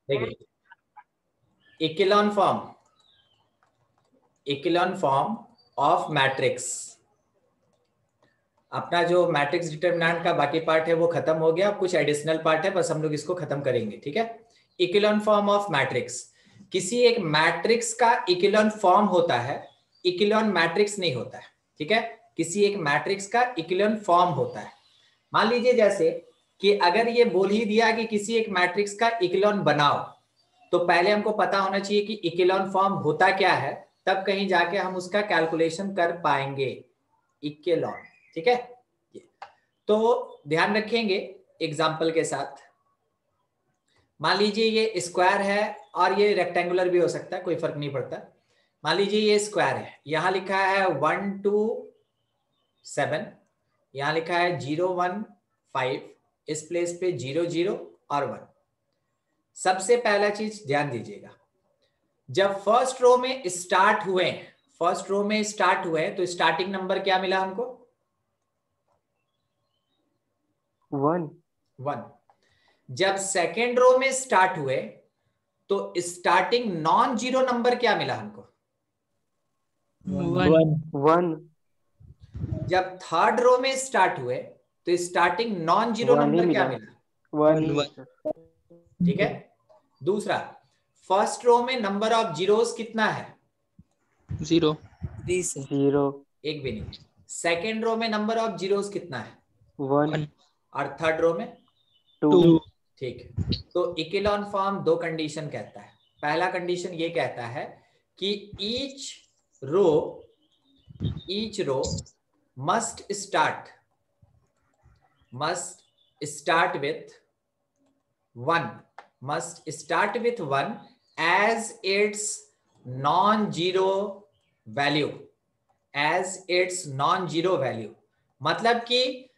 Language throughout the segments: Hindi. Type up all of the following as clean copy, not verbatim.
देखिए इक्विलॉन फॉर्म ऑफ मैट्रिक्स, अपना जो मैट्रिक्स डिटरमिनेंट का बाकी पार्ट है वो खत्म हो गया, कुछ एडिशनल पार्ट है, बस हम लोग इसको खत्म करेंगे। ठीक है, इक्विलॉन फॉर्म ऑफ मैट्रिक्स, किसी एक मैट्रिक्स का इक्विलॉन फॉर्म होता है, इक्विलॉन मैट्रिक्स नहीं होता है। ठीक है, किसी एक मैट्रिक्स का इक्विलॉन फॉर्म होता है। मान लीजिए जैसे कि अगर ये बोल ही दिया कि किसी एक मैट्रिक्स का इक्विलॉन बनाओ, तो पहले हमको पता होना चाहिए कि इक्विलॉन फॉर्म होता क्या है, तब कहीं जाके हम उसका कैलकुलेशन कर पाएंगे इक्विलॉन। ठीक है, तो ध्यान रखेंगे एग्जाम्पल के साथ। मान लीजिए ये स्क्वायर है और ये रेक्टेंगुलर भी हो सकता है, कोई फर्क नहीं पड़ता। मान लीजिए ये स्क्वायर है, यहां लिखा है 1 2 7, यहां लिखा है 0 1 5, इस प्लेस पे 0 0 और 1। सबसे पहला चीज ध्यान दीजिएगा, जब फर्स्ट रो में स्टार्ट हुए तो स्टार्टिंग नंबर क्या मिला हमको? 1। जब सेकेंड रो में स्टार्ट हुए तो स्टार्टिंग नॉन जीरो नंबर क्या मिला हमको? 1। जब थर्ड रो में स्टार्ट हुए तो स्टार्टिंग नॉन जीरो नंबर क्या मिला? 1। ठीक है, दूसरा, फर्स्ट रो में नंबर ऑफ जीरोस कितना है? 0। एक भी नहीं। सेकेंड रो में नंबर ऑफ जीरोस कितना है? 1। और थर्ड रो में 2। ठीक है, तो इक्विलॉन फॉर्म दो कंडीशन कहता है। पहला कंडीशन ये कहता है कि each row must start with 1 as its non-zero value, मतलब कि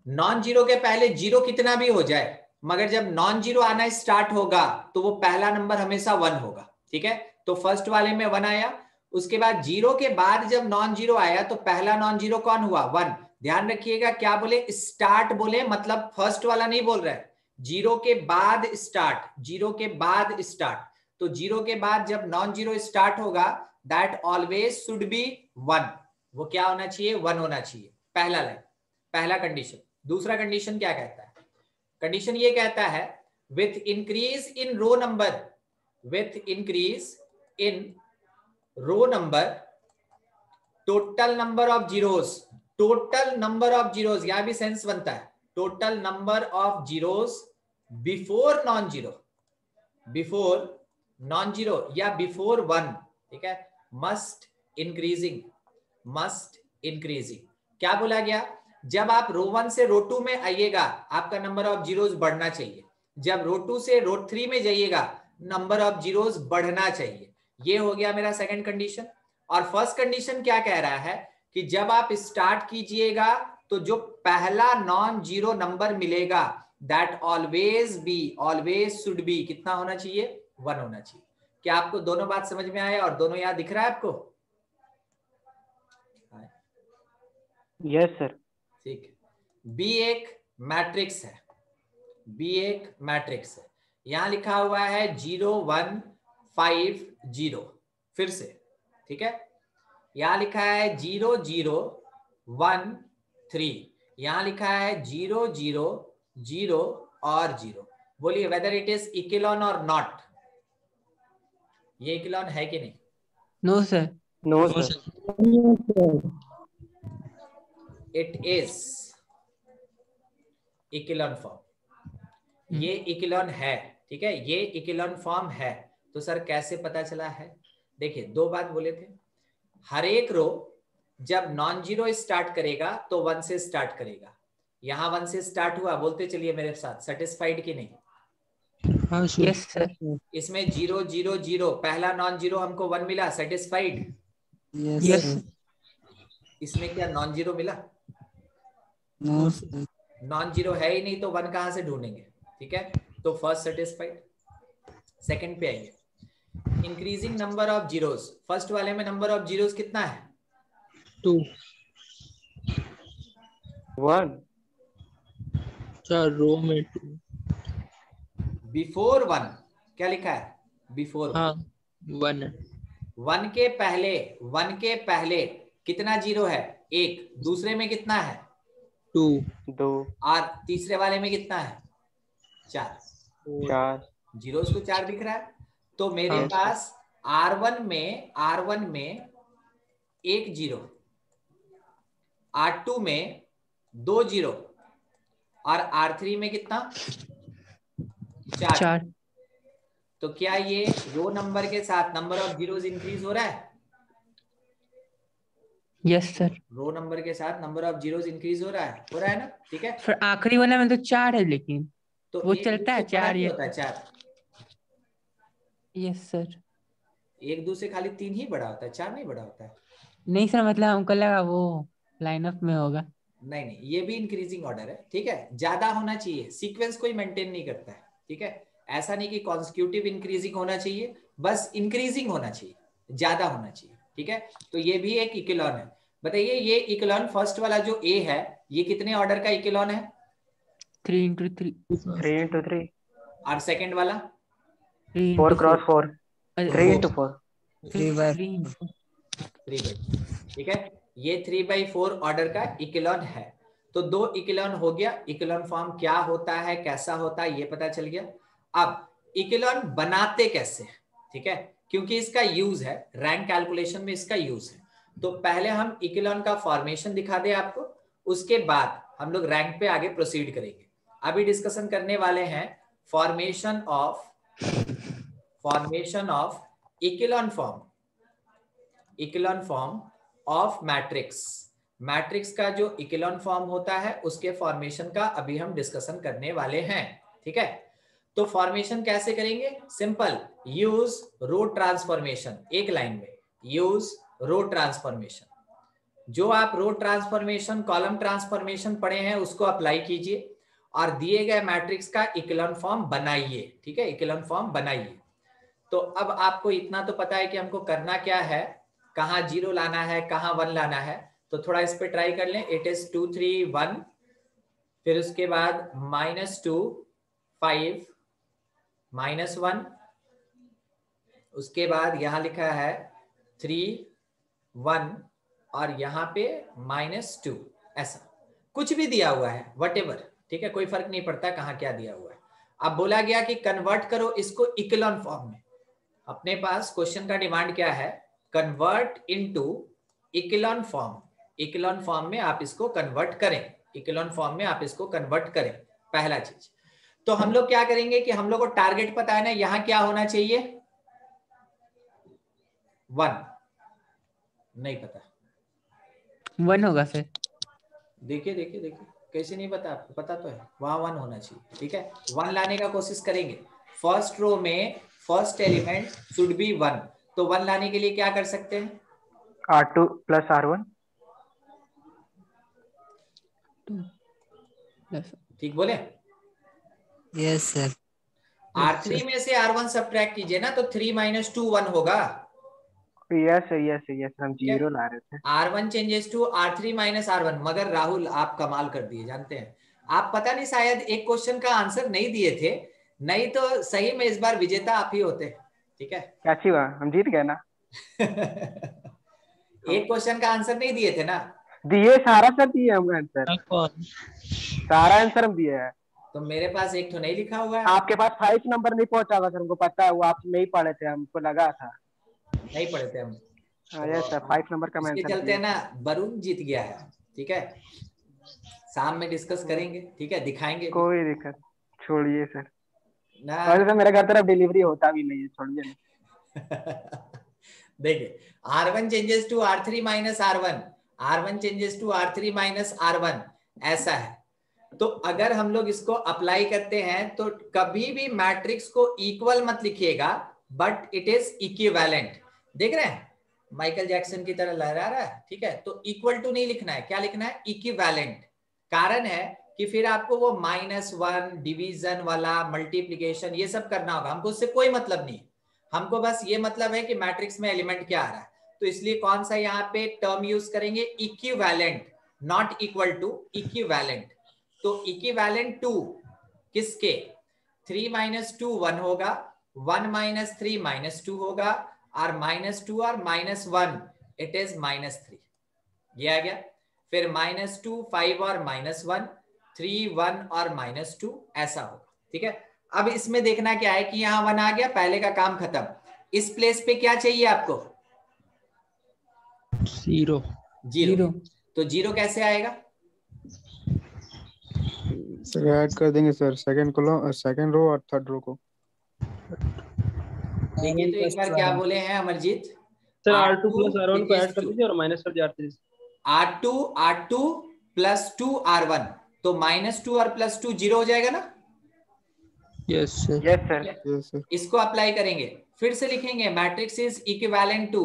नॉन जीरो के पहले जीरो कितना भी हो जाए, मगर जब नॉन जीरो आना स्टार्ट होगा तो वो पहला नंबर हमेशा 1 होगा। ठीक है, तो फर्स्ट वाले में 1 आया, उसके बाद जीरो के बाद जब नॉन जीरो आया तो पहला नॉन जीरो कौन हुआ? 1। ध्यान रखिएगा, क्या बोले? स्टार्ट बोले, मतलब फर्स्ट वाला नहीं बोल रहा है, जीरो के बाद स्टार्ट। तो जीरो के बाद जब नॉन जीरो स्टार्ट होगा दैट ऑलवेज शुड बी 1, वो क्या होना चाहिए? 1 होना चाहिए। पहला लाइन, पहला कंडीशन। दूसरा कंडीशन क्या कहता है? कंडीशन ये कहता है with increase in row number total number of यहां भी सेंस बनता है, total number of zeros before non zero या बिफोर 1। ठीक है, मस्ट इंक्रीजिंग। क्या बोला गया? जब आप रो 1 से रो 2 में आइएगा आपका नंबर ऑफ जीरोस बढ़ना चाहिए, जब रो 2 से रो 3 में जाइएगा नंबर ऑफ जीरोस बढ़ना चाहिए। ये हो गया मेरा सेकंड कंडीशन। और फर्स्ट कंडीशन क्या कह रहा है कि जब आप स्टार्ट कीजिएगा तो जो पहला नॉन जीरो नंबर मिलेगा दैट ऑलवेज शुड बी कितना होना चाहिए? 1 होना चाहिए। क्या आपको दोनों बात समझ में आया और दोनों यहां दिख रहा है आपको? Yes sir. ठीक है, बी एक मैट्रिक्स है, यहां लिखा हुआ है 0 1 5 0। फिर से, ठीक है, यहां लिखा है 0 0 1 3, यहां लिखा है 0 0 0 और 0। बोलिए वेदर इट इज इक्विलॉन और नॉट? ये इक्विलॉन है कि नहीं? No sir. No sir. It is echelon form, ये इक्विलॉन है। ठीक है, ये इक्विलॉन फॉर्म है। तो सर कैसे पता चला है? देखिए, दो बात बोले थे, हर एक रो जब नॉन जीरो स्टार्ट करेगा तो 1 से स्टार्ट करेगा। यहां 1 से स्टार्ट हुआ, बोलते चलिए मेरे साथ, सेटिस्फाइड कि नहीं? Yes sir. इसमें 0 0 0 पहला नॉन जीरो हमको 1 मिला, सेटिस्फाइड? यस। इसमें क्या नॉन जीरो मिला? नो। नॉन जीरो है ही नहीं तो 1 कहां से ढूंढेंगे? ठीक है, तो फर्स्ट सेटिस्फाइड। सेकंड पे आइए, increasing number of zeros. First वाले में नंबर ऑफ जीरोस कितना है? 2। 1। रो में 2। बिफोर 1 क्या लिखा है बिफोर? हाँ 1 वन के पहले कितना जीरो है? एक। दूसरे में कितना है? 2 2 और तीसरे वाले में कितना है? 4। 4 जीरोस को 4 दिख रहा है। तो मेरे हाँ। पास R1 में 1 जीरो, R2 में 2 जीरो और R3 में कितना? 4। 4 तो क्या ये रो नंबर के साथ नंबर ऑफ जीरोस इंक्रीज हो रहा है? Yes sir. रो नंबर के साथ नंबर ऑफ जीरोस इंक्रीज हो रहा है ना? ठीक है। फिर आखिरी वाला में तो 4 है, लेकिन तो वो एक चलता है दूसरे बड़ा 4। नहीं यस होता 4? Yes sir. एक दूसरे खाली 3 ही बड़ा होता है, 4 नहीं बड़ा होता है। नहीं सर, मतलब हमको लगा वो लाइनअप में होगा। नहीं नहीं, ये भी इंक्रीजिंग ऑर्डर है। ठीक है, ज्यादा होना चाहिए, सीक्वेंस कोई मेंटेन नहीं करता है। ठीक है, ऐसा नहीं कि कॉन्सिक्यूटिव इंक्रीजिंग होना चाहिए, बस इंक्रीजिंग होना चाहिए, ज्यादा होना चाहिए। ठीक है, तो ये भी एक इक्विलॉन है। बताइए ये इक्विलॉन फर्स्ट वाला जो ए है, ये कितने ऑर्डर का इक्विलॉन है? 3 into 3 3 into 3 और सेकंड वाला? 3 4 into 4 cross 4 3 into 4 3 into 3/4। ठीक है, ये 3/4 ऑर्डर का इक्विलॉन है। तो 2 इक्विलॉन हो गया। इक्विलॉन फॉर्म क्या होता है, कैसा होता है, ये पता चल गया। अब इक्विलॉन बनाते कैसे हैं? ठीक है, क्योंकि इसका यूज है, रैंक कैलकुलेशन में इसका यूज है। तो पहले हम इक्विलॉन का फॉर्मेशन दिखा दे आपको, उसके बाद हम लोग रैंक पे आगे प्रोसीड करेंगे। अभी डिस्कशन करने वाले हैं formation of echelon form of matrix. Matrix का जो इक्विलॉन फॉर्म होता है उसके फॉर्मेशन का अभी हम डिस्कशन करने वाले हैं। ठीक है, तो फॉर्मेशन कैसे करेंगे? सिंपल, यूज रो ट्रांसफॉर्मेशन। एक लाइन में यूज रो ट्रांसफॉर्मेशन। जो आप रो ट्रांसफॉर्मेशन, कॉलम ट्रांसफॉर्मेशन पढ़े हैं उसको अप्लाई कीजिए और दिए गए मैट्रिक्स का इक्विलॉन फॉर्म बनाइए। ठीक है, इक्विलॉन फॉर्म बनाइए। तो अब आपको इतना तो पता है कि हमको करना क्या है, कहाँ 0 लाना है, कहाँ 1 लाना है। तो थोड़ा इस पे ट्राई कर लें। इट इज 2 3 1, फिर उसके बाद -2 5 -1, उसके बाद यहां लिखा है 3 1 और यहाँ पे -2। ऐसा कुछ भी दिया हुआ है, वटेवर। ठीक है, कोई फर्क नहीं पड़ता कहाँ क्या दिया हुआ है। अब बोला गया कि कन्वर्ट करो इसको इक्विलॉन फॉर्म में। अपने पास क्वेश्चन का डिमांड क्या है? Convert into echelon form. Echelon form में आप इसको कन्वर्ट करें, इक्विलॉन फॉर्म में आप इसको कन्वर्ट करें, पहला चीज। तो हम लोग क्या करेंगे कि हम लोग को टारगेट पता है ना, यहां क्या होना चाहिए? 1 नहीं पता? 1 होगा सर। देखिए देखिए देखिए, कैसे नहीं पता आपको? पता तो है, वहां 1 होना चाहिए। ठीक है, 1 लाने का कोशिश करेंगे। फर्स्ट रो में फर्स्ट एलिमेंट शुड बी 1। तो 1 लाने के लिए क्या कर सकते हैं? R2 plus R1 ठीक बोले? Yes sir. R3 में से R1 सब्ट्रैक्ट कीजिए ना, तो 3 - 2 1 होगा। यस यस हम ठीक है, 0 ला रहे थे। R1 changes to R3 - R1। मगर राहुल आप कमाल कर दिए, जानते हैं आप, पता नहीं शायद एक क्वेश्चन का आंसर नहीं दिए थे, नहीं तो सही में इस बार विजेता आप ही होते। ठीक है क्या अच्छी बात, हम जीत गए ना। एक क्वेश्चन का आंसर नहीं दिए थे ना? दिए, सारा सर दिए हम आंसर, कौन? सारा आंसर हम दिए हैं। तो मेरे पास एक तो नहीं लिखा हुआ है। आपके पास 5 नंबर नहीं पहुंचा था सर, हमको पता है, वो आप नहीं पढ़े थे, हमको लगा था। नहीं पढ़े थे हम। हाँ तो यस सर, 5 नंबर का मैं इसके आंसर चलते दिए। ना वरुण जीत गया है। ठीक है, शाम में डिस्कस करेंगे। ठीक है, दिखाएंगे भी कोई दिक्कत, छोड़िए सर। ना। वैसे तो मेरे घर तरफ डिलीवरी होता भी नहीं है, छोड़िए ना। देखिए, R1 changes to R3 - R1, R1 changes to R3 - R1, ऐसा है। तो अगर हम लोग इसको अप्लाई करते हैं तो कभी भी मैट्रिक्स को इक्वल मत लिखिएगा, बट इट इज इक्विवेलेंट। देख रहे हैं, माइकल जैक्सन की तरह लहरा रहा है। ठीक है, तो इक्वल टू नहीं लिखना है, क्या लिखना है? इक्विवेलेंट। कारण है कि फिर आपको वो -1 डिवीजन वाला, मल्टीप्लीकेशन, ये सब करना होगा। हमको उससे कोई मतलब नहीं, हमको बस ये मतलब है कि मैट्रिक्स में एलिमेंट क्या आ रहा है। तो इसलिए कौन सा यहाँ पे टर्म यूज करेंगे? Equivalent, not equal to, equivalent. तो इक्विवेलेंट टू किसके? 3 - 2 1 होगा, 1 माइनस 3 माइनस 2 होगा, और माइनस 2 और माइनस 1 इट इज माइनस 3, ये आ गया। फिर माइनस 2 5 और माइनस 1 3 1 और माइनस 2 ऐसा होगा, ठीक है। अब इसमें देखना क्या है कि यहाँ 1 आ गया, पहले का काम खत्म। इस प्लेस पे क्या चाहिए आपको? 0 0। तो 0 कैसे आएगा? सर ऐड कर देंगे sir, second column, second row और थर्ड रो को। देखिए तो एक बार क्या बोले हैं Amarjeet? Sir R2 plus R1 को ऐड कर 2 दीजिए और माइनस कर दिया R3। R2 प्लस 2 R1, तो माइनस 2 और प्लस 2 0 हो जाएगा ना? Yes sir. Yes sir. Yes sir. इसको अप्लाई करेंगे, फिर से लिखेंगे matrix is equivalent to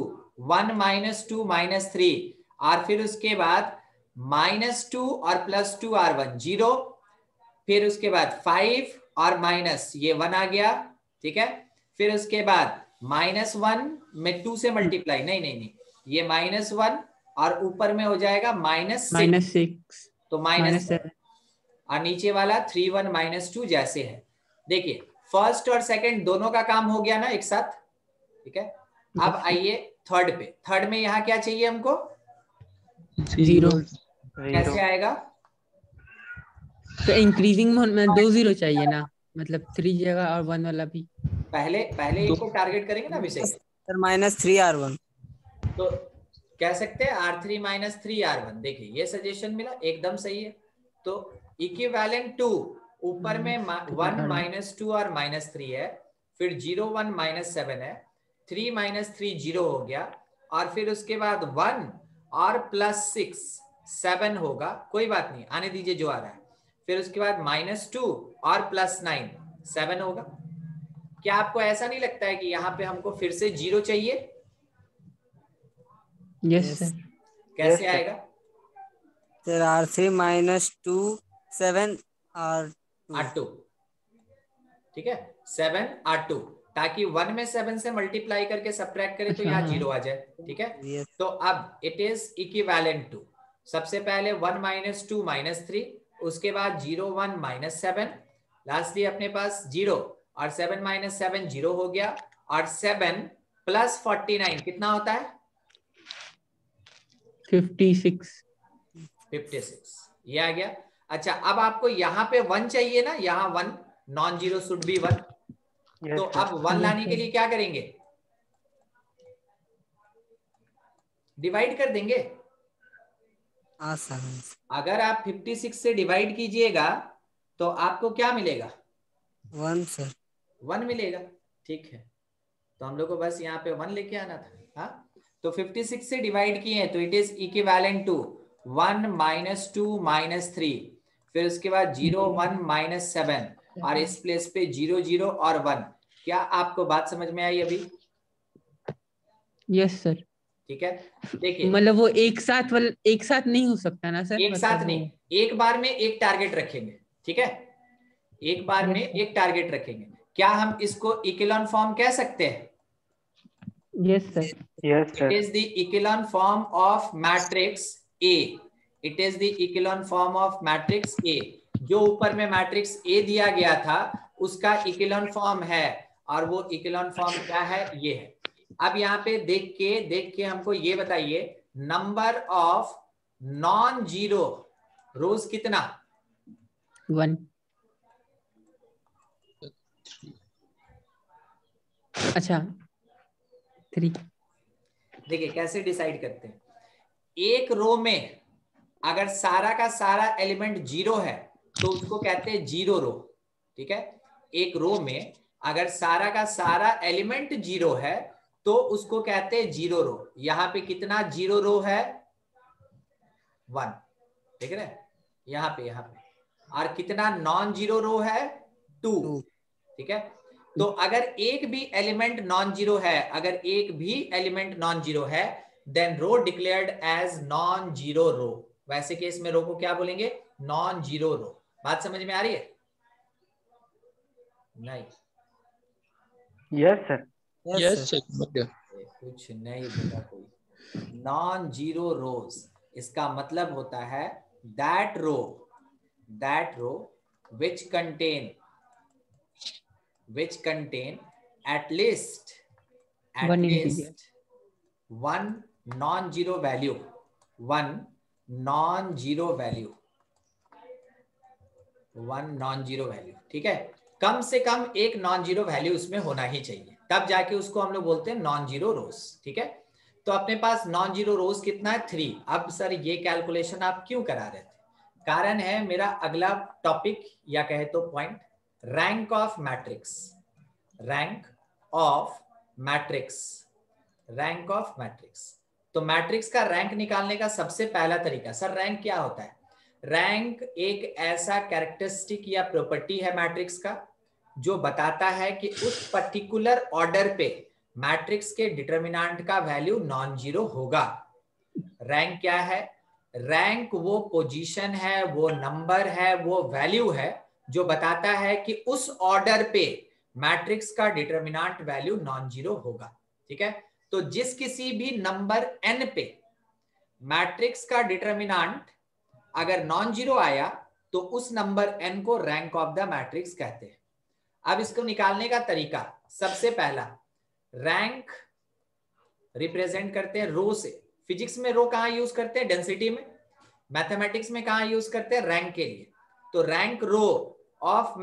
1 minus 2 minus 3, और फिर उसके बाद माइनस 2 और प्लस 2 R1 0, फिर उसके बाद 5 और माइनस ये 1 आ गया, ठीक है। फिर उसके बाद माइनस 1 में 2 से मल्टीप्लाई, नहीं, ये माइनस 1 और ऊपर में हो जाएगा माइनस 6, तो माइनस 7, और नीचे वाला 3 1 माइनस 2 जैसे है। देखिए फर्स्ट और सेकंड दोनों का काम हो गया ना एक साथ, ठीक है। अब आइए थर्ड पे। थर्ड में यहाँ क्या चाहिए हमको? 0। कैसे आएगा? तो इंक्रीजिंग में 2 0 चाहिए ना, मतलब 3 जगह और 1 वाला भी। पहले इसको टारगेट करेंगे ना अभिषेक। सर माइनस 3 R1, तो कह सकते हैं R3 माइनस 3 R1। देखिए ये सजेशन मिला, एकदम सही है। तो इक्विवेलेंट टू ऊपर में 1 माइनस 2 और माइनस 3 है, फिर 0 1 माइनस 7 है, 3 माइनस 3 0 हो गया, और फिर उसके बाद 1 और प्लस 6 7 होगा, कोई बात नहीं आने दीजिए जो आ रहा है। फिर उसके बाद माइनस 2 और प्लस 9 7 होगा। क्या आपको ऐसा नहीं लगता है कि यहाँ पे हमको फिर से 0 चाहिए? Yes sir. कैसे आएगा? सर R3 माइनस 2 7 R2, ठीक है, 7 R2, ताकि 1 में 7 से मल्टीप्लाई करके सब्ट्रैक्ट करें तो अच्छा, यहाँ हाँ। 0 आ जाए, ठीक है। Yes. तो अब इट इज इक्विवेलेंट टू, सबसे पहले 1 माइनस 2 माइनस 3, उसके बाद 0 1 माइनस 7, लास्टली अपने पास 0 और 7 माइनस 7 0 हो गया, और 7 प्लस 49 कितना होता है? 56। ये आ गया। अच्छा अब आपको यहाँ पे 1 चाहिए ना, यहाँ 1 नॉन जीरो शुड बी 1। तो अब 1 लाने के लिए क्या करेंगे? डिवाइड कर देंगे। अगर आप 56 से डिवाइड कीजिएगा तो आपको क्या मिलेगा? 1 सर। 1 मिलेगा, ठीक है। तो हम लोग को बस यहाँ पे 1 लेके आना था। हाँ, तो 56 से डिवाइड किए तो it is equivalent to 1 minus 2 minus 3, फिर उसके बाद 0 1 माइनस 7, और इस प्लेस पे 0 0 और 1। क्या आपको बात समझ में आई अभी? Yes sir. ठीक है, देखिए मतलब वो एक साथ नहीं हो सकता ना सर? एक साथ नहीं, एक बार में एक टारगेट रखेंगे, ठीक है। एक बार में एक टारगेट रखेंगे। क्या हम इसको इक्विलॉन फॉर्म कह सकते हैं? Yes sir. Yes It sir. is the echelon form of matrix A. It is the echelon form of matrix A. जो ऊपर में मैट्रिक्स A दिया गया था उसका इक्विलॉन फॉर्म है, और वो इक्विलॉन फॉर्म क्या है? ये है। अब यहाँ पे देख के हमको ये बताइए, number of non zero rows कितना? 1। अच्छा 3। देखिए कैसे डिसाइड करते हैं। एक रो में अगर सारा का सारा एलिमेंट 0 है तो उसको कहते हैं जीरो रो, ठीक है। एक रो में अगर सारा का सारा एलिमेंट 0 है तो उसको कहते हैं जीरो रो। यहाँ पे कितना जीरो रो है? 1, ठीक है ना, यहाँ पे। और कितना नॉन जीरो रो है? 2, ठीक है। तो अगर एक भी एलिमेंट नॉन जीरो है, अगर एक भी एलिमेंट नॉन जीरो है, देन रो डिक्लेयर्ड एज नॉन जीरो रो। वैसे केस में रो को क्या बोलेंगे? नॉन जीरो रो। बात समझ में आ रही है? नहीं? Yes sir. Yes sir. कुछ नहीं बोला कोई। नॉन जीरो रोज, इसका मतलब होता है that row which contain at least One integer. one non-zero value, one non-zero value, ठीक है, कम से कम एक नॉन जीरो वैल्यू उसमें होना ही चाहिए, तब जाके उसको हम लोग बोलते हैं नॉन जीरो रोज। ठीक है, तो अपने पास नॉन जीरो रोज कितना है 3। अब सर ये कैलकुलेशन आप क्यों करा रहे थे? कारण है मेरा अगला टॉपिक या कहे तो point, rank of matrix. Rank of matrix, rank of matrix. तो मैट्रिक्स का रैंक निकालने का सबसे पहला तरीका, सर रैंक क्या होता है? रैंक एक ऐसा कैरेक्टरिस्टिक या प्रॉपर्टी है मैट्रिक्स का जो बताता है कि उस पर्टिकुलर ऑर्डर पे मैट्रिक्स के डिटरमिनेंट का वैल्यू नॉन जीरो होगा। रैंक क्या है? रैंक वो पोजीशन है, वो नंबर है, वो वैल्यू है जो बताता है कि उस ऑर्डर पे मैट्रिक्स का डिटरमिनेंट वैल्यू नॉन जीरो होगा। ठीक है, तो जिस किसी भी नंबर n पे मैट्रिक्स का डिटरमिनेंट अगर नॉन जीरो आया तो उस नंबर n को रैंक ऑफ द मैट्रिक्स कहते हैं। अब इसको निकालने का तरीका, सबसे पहला रैंक रिप्रेजेंट करते हैं रो से। फिजिक्स में रो कहां यूज करते हैं? डेंसिटी में। मैथमेटिक्स में कहां यूज करते हैं? रैंक के लिए। तो rank row of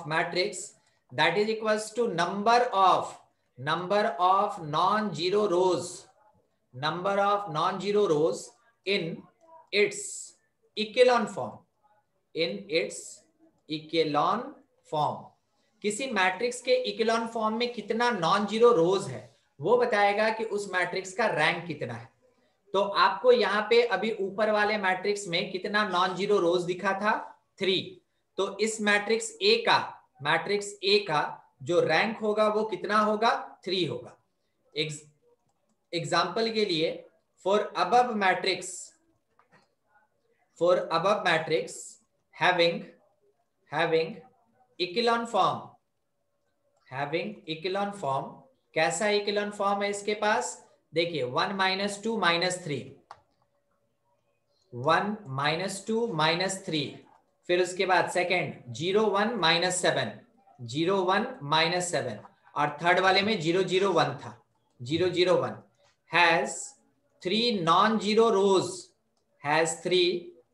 matrix that is equals to number of non zero rows, number of non zero rows in its echelon form, in its echelon form। किसी मैट्रिक्स के इकेलॉन फॉर्म में कितना नॉन जीरो रोज है वो बताएगा कि उस मैट्रिक्स का रैंक कितना है। तो आपको यहाँ पे अभी ऊपर वाले मैट्रिक्स में कितना नॉन जीरो रोज दिखा था? 3। तो इस मैट्रिक्स ए का जो रैंक होगा वो कितना होगा? 3 होगा। एग्जाम्पल के लिए for above matrix having echelon form, कैसा echelon form है इसके पास? देखिए 1 - 2 - 3, 1 - 2 - 3, फिर उसके बाद सेकेंड 0 1 - 7, 0 1 - 7, और थर्ड वाले में 0 0 1 था, 0 0 1 has 3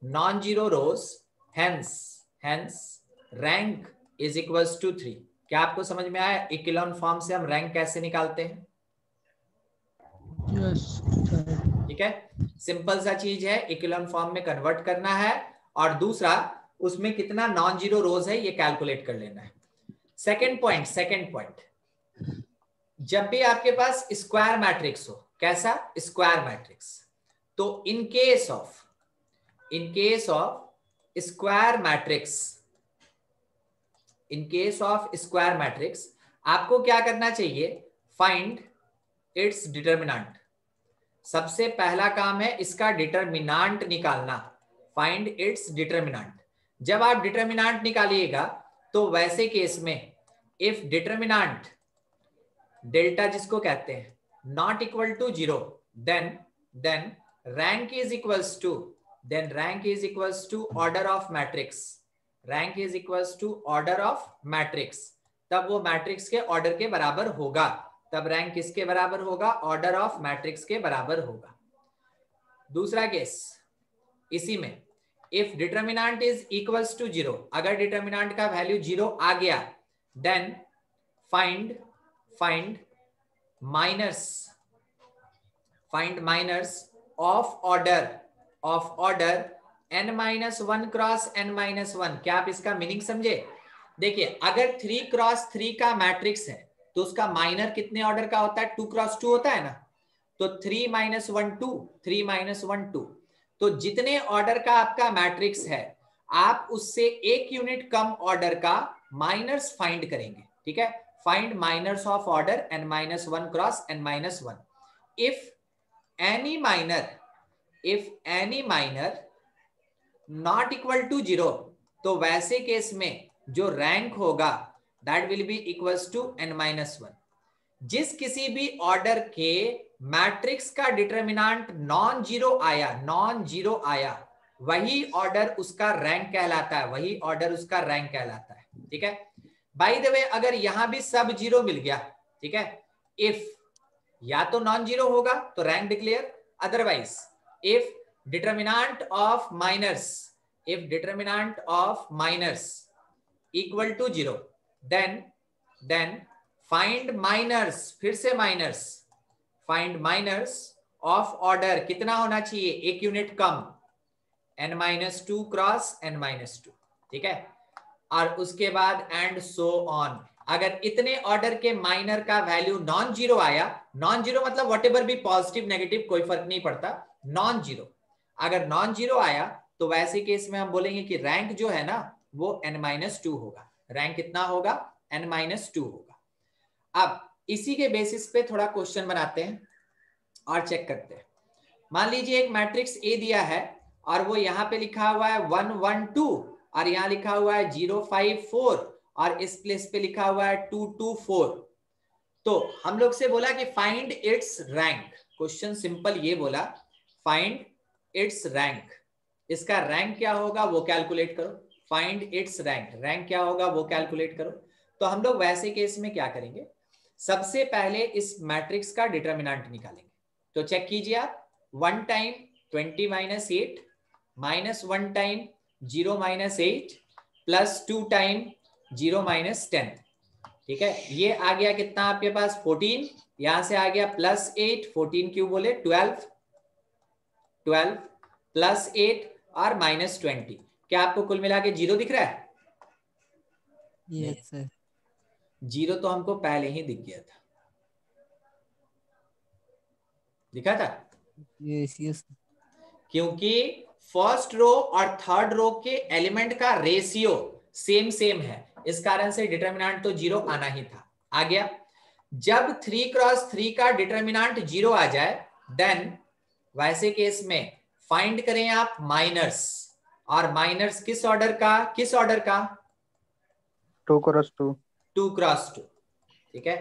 non-zero rows, hence rank is equals to 3। क्या आपको समझ में आया इकेलॉन फॉर्म से हम रैंक कैसे निकालते हैं? ठीक है, सिंपल सा चीज है, इकेलॉन फॉर्म में कन्वर्ट करना है और दूसरा उसमें कितना नॉन जीरो रोज है ये कैलकुलेट कर लेना है। सेकेंड पॉइंट, जब भी आपके पास स्क्वायर मैट्रिक्स हो, कैसा? स्क्वायर मैट्रिक्स, तो in case of square matrix आपको क्या करना चाहिए? Find its determinant. सबसे पहला काम है इसका डिटरमिनेंट निकालना, फाइंड इट्स डिटरमिनेंट। जब आप डिटरमिनेंट निकालिएगा तो वैसे केस में इफ डिटरमिनेंट डेल्टा जिसको कहते हैं not equal to 0, then rank is equals to order of matrix, rank is equals to order of matrix। तब वो मैट्रिक्स के ऑर्डर के बराबर होगा, तब रैंक किसके बराबर होगा? ऑर्डर ऑफ मैट्रिक्स के बराबर होगा। दूसरा केस इसी में, if determinant is equals to 0, अगर डिटरमिनेंट का वैल्यू 0 आ गया then find minors of order n-1 cross n-1। क्या आप इसका मीनिंग समझे? देखिए अगर 3 क्रॉस 3 का मैट्रिक्स है तो उसका माइनर कितने ऑर्डर का होता है? 2 क्रॉस 2 होता है ना, तो 3 - 1 2, 3 - 1 2। तो जितने ऑर्डर का आपका मैट्रिक्स है आप उससे एक यूनिट कम ऑर्डर का माइनर्स फाइंड करेंगे। ठीक है, find minors of order n-1 cross n-1। if any minor not equal to 0, तो वैसे केस में जो रैंक होगा that will be equals to n-1। जिस किसी भी ऑर्डर के मैट्रिक्स का डिटरमिनेंट नॉन जीरो आया वही ऑर्डर उसका रैंक कहलाता है, ठीक है। बाय द वे अगर यहां भी सब जीरो मिल गया, ठीक है, इफ या तो नॉन जीरो होगा तो rank declare, otherwise if determinant of minors, if determinant of minors equal to zero, then find minors, फिर से minors, find minors of order कितना होना चाहिए, एक यूनिट कम, n-2 क्रॉस n-2, ठीक है, और उसके बाद एंड सो ऑन। अगर इतने ऑर्डर के माइनर का वैल्यू नॉन जीरो आया, नॉन जीरो मतलब व्हाटएवर भी पॉजिटिव नेगेटिव कोई फर्क नहीं पड़ता, नॉन जीरो, अगर नॉन जीरो आया तो वैसे केस में हम बोलेंगे कि रैंक जो है ना वो n-2 होगा, रैंक कितना होगा, n-2 होगा। अब इसी के बेसिस पे थोड़ा क्वेश्चन बनाते हैं और चेक करते हैं। मान लीजिए एक मैट्रिक्स ए दिया है और वो यहाँ पे लिखा हुआ है 1 1 2 और यहाँ लिखा हुआ है 0 5 4 और इस प्लेस पे लिखा हुआ है 2 2 4। तो हम लोग से बोला कि find its rank, question simple ये बोला फाइंड इट्स रैंक, इसका रैंक क्या होगा वो कैलकुलेट करो, फाइंड इट्स रैंक, रैंक क्या होगा वो कैलकुलेट करो। तो हम लोग वैसे केस में क्या करेंगे, सबसे पहले इस मैट्रिक्स का डिटरमिनेंट निकालेंगे। तो चेक कीजिए आप, 1 time 20 minus 8 minus 1 time 0 minus 8 plus 2 time 0 minus 10, ठीक है, ये आ गया कितना आपके पास 14, यहां से आ गया प्लस 8, 14 क्यों बोले 12 प्लस 8 और माइनस 20, क्या आपको कुल मिला के 0 दिख रहा है? Yes sir. 0 तो हमको पहले ही दिख गया था, दिखा था, यस यस। क्योंकि फर्स्ट रो और थर्ड रो के एलिमेंट का रेशियो सेम सेम है, इस कारण से डिटरमिनेंट तो 0 आना ही था, आ गया। जब 3 क्रॉस 3 का डिटरमिनेंट 0 आ जाए देन वैसे केस में फाइंड करें आप माइनर्स, और माइनर्स किस ऑर्डर का, किस ऑर्डर का, 2 क्रॉस 2, 2 क्रॉस 2, ठीक है,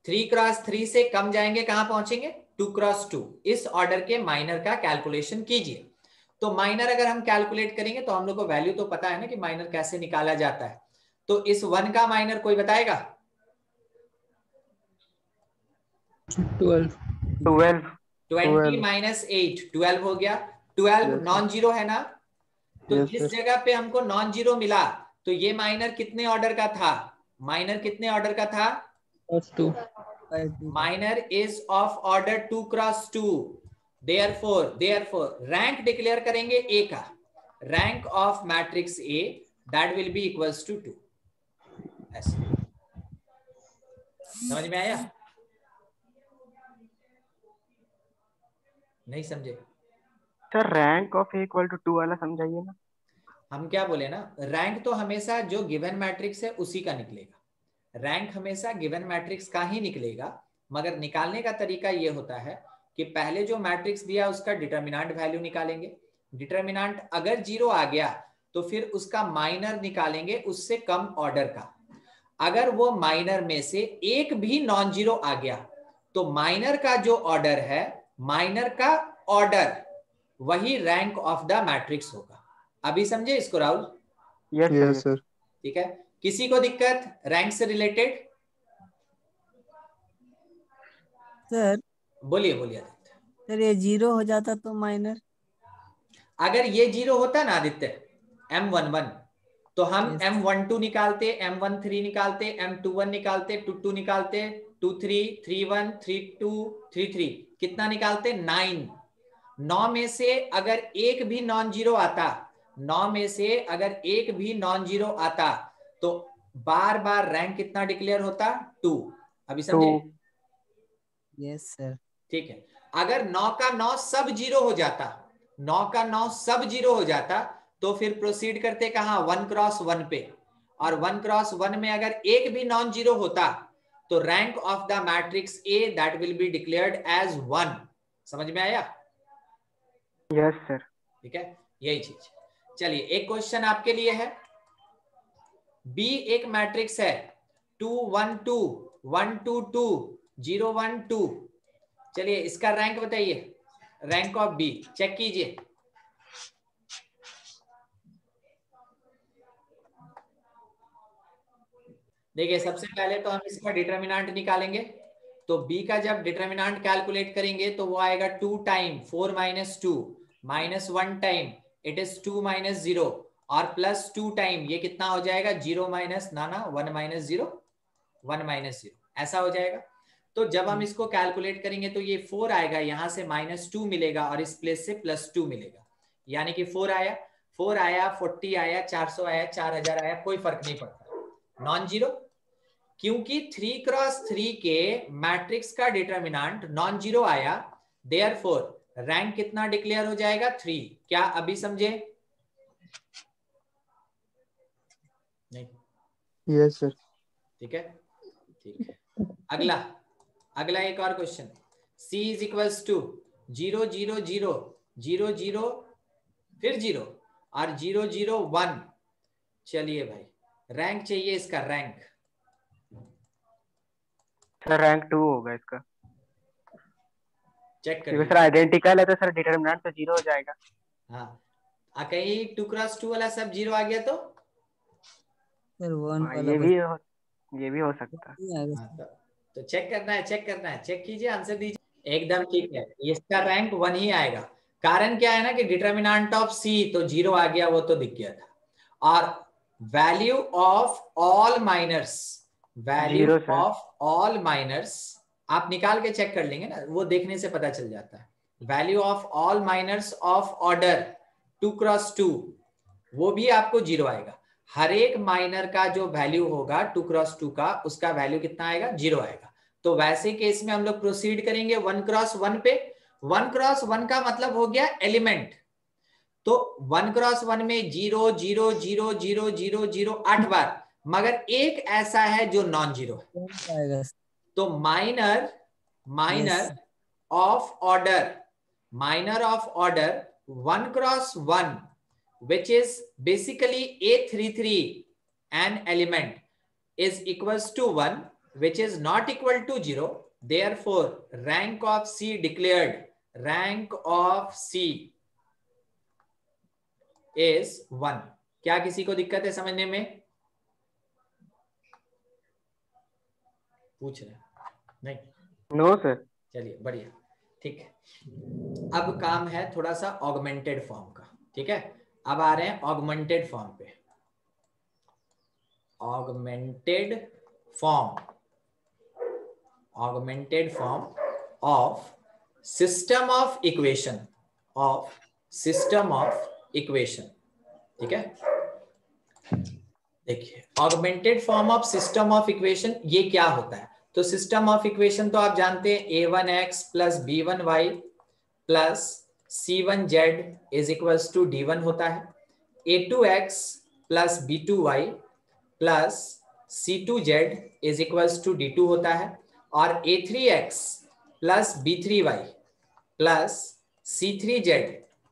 3 क्रॉस 3 से कम जाएंगे, कहां पहुंचेंगे 2 क्रॉस 2, इस ऑर्डर के माइनर का कैलकुलेशन कीजिए। तो माइनर अगर हम कैलकुलेट करेंगे तो हम लोग को वैल्यू तो पता है ना कि माइनर कैसे निकाला जाता है, तो इस 1 का माइनर कोई बताएगा? 12 12 20 माइनस 8 12 हो गया, 12 Yes, नॉन जीरो है ना, तो Yes, जिस sir. जगह पे हमको नॉन जीरो मिला तो ये माइनर कितने ऑर्डर का था, माइनर कितने ऑर्डर का था, +2 minor is of order 2 cross 2, therefore rank declare करेंगे ए का, rank of matrix A that will be equals to 2, ऐसे समझ में आया? नहीं समझे? Sir rank of equal to 2 वाला समझाइए ना। हम क्या बोले ना, रैंक तो हमेशा जो गिवन मैट्रिक्स है उसी का निकलेगा, रैंक हमेशा गिवन मैट्रिक्स का ही निकलेगा, मगर निकालने का तरीका ये होता है कि पहले जो मैट्रिक्स दिया उसका डिटरमिनेंट वैल्यू निकालेंगे, डिटरमिनेंट अगर 0 आ गया तो फिर उसका माइनर निकालेंगे उससे कम ऑर्डर का, अगर वो माइनर में से एक भी नॉन जीरो आ गया तो माइनर का जो ऑर्डर है, माइनर का ऑर्डर वही रैंक ऑफ द मैट्रिक्स होगा। अभी समझे इसको राहुल? Yes, sir. ठीक है, किसी को दिक्कत रैंक से रिलेटेड? सर बोलिए बोलिए आदित्य। सर ये 0 हो जाता तो माइनर, अगर ये 0 होता ना आदित्य M11, तो हम Yes. M12 निकालते, M13 निकालते, M21 निकालते, 22 निकालते, 23 31 32 33, कितना निकालते 9, 9 में से अगर एक भी नॉन जीरो आता, 9 में से अगर एक भी नॉन जीरो आता तो बार बार रैंक कितना डिक्लेयर होता 2, अभी समझे? Yes sir. ठीक है, अगर 9 का 9 सब जीरो हो जाता, 9 का 9 सब जीरो हो जाता तो फिर प्रोसीड करते कहां 1 क्रॉस 1 पे, और 1 क्रॉस 1 में अगर एक भी नॉन जीरो होता तो rank of the matrix A that will be declared as 1, समझ में आया? Yes sir. ठीक है, यही चीज। चलिए एक क्वेश्चन आपके लिए है, बी एक मैट्रिक्स है 2 1 2 1 2 2 0 1 2, चलिए इसका रैंक बताइए, रैंक ऑफ बी चेक कीजिए। देखिए सबसे पहले तो हम इसका डिटर्मिनेंट निकालेंगे। तो b का जब डिटर्मिनेंट कैलकुलेट करेंगे तो वो आएगा 2 time 4 minus 2 minus 1 time it is 2 minus 0 और प्लस 2 टाइम ये कितना हो जाएगा 0 माइनस 1 माइनस 0 1 माइनस 0 ऐसा हो जाएगा। तो जब हम इसको कैलकुलेट करेंगे तो ये 4 आएगा, यहां से माइनस 2 मिलेगा और इस प्लेस से प्लस 2 मिलेगा, यानी कि 4 आया 40 आया 400 आया 4000 आया, कोई फर्क नहीं पड़ता, नॉन जीरो। क्योंकि 3 क्रॉस 3 के मैट्रिक्स का डिटर्मिनेंट नॉन जीरो आया, देयरफॉर रैंक कितना डिक्लेयर हो जाएगा 3। क्या अभी समझे? नहीं? Yes sir. ठीक है, ठीक है। अगला एक और question. C is equals to 0 0 0 0 0 फिर 0 और 0 0 1। चलिए भाई रैंक चाहिए इसका, रैंक सर रैंक 2 होगा इसका, चेक कर क्योंकि सर लीजिए। आइडेंटिकल है तो सर डिटरमिनेंट तो 0 हो जाएगा। हाँ कहीं 2 क्रॉस 2 वाला सब 0 आ गया तो सर 1 वाला ये भी हो सकता है। नहीं आएगा। हाँ, तो चेक करना है, चेक कीजिए, आंसर दीजिए। एकदम ठीक है, इसका रैंक 1 ही आएगा। कारण क्या है ना कि डिटर्मिनेंट ऑफ सी तो 0 आ गया, वो तो दिख गया था। और value of all minors, value Zero, sir. Of all minors आप निकाल के चेक कर लेंगे ना, वो देखने से पता चल जाता है। Value of all minors of order 2 cross 2 वो भी आपको 0 आएगा। हर एक माइनर का जो वैल्यू होगा 2 क्रॉस 2 का, उसका वैल्यू कितना आएगा 0 आएगा। तो वैसे केस में हम लोग प्रोसीड करेंगे 1 क्रॉस 1 पे। 1 क्रॉस 1 का मतलब हो गया एलिमेंट, तो 1 क्रॉस 1 में 0 0 0 0 0 0 8 बार, मगर एक ऐसा है जो नॉन जीरो है। आएगा। तो minor of order 1 cross 1 which is basically A33 an element is equals to 1 which is not equal to 0, therefore rank of C declared, rank of C is 1। क्या किसी को दिक्कत है समझने में? पूछ रहे नहीं? No sir. चलिए बढ़िया, ठीक है। अब काम है थोड़ा सा ऑगमेंटेड फॉर्म का, ठीक है। अब आ रहे हैं ऑगमेंटेड फॉर्म पे। Augmented form of system of equation, ठीक है। देखिए augmented form of system of equation ये क्या होता है? तो सिस्टम ऑफ इक्वेशन तो आप जानते हैं a1x plus b1y plus c1z is equals to d1 होता है, a2x plus b2y plus c2z is equals to d2 होता है, और a3x plus b3y plus c3z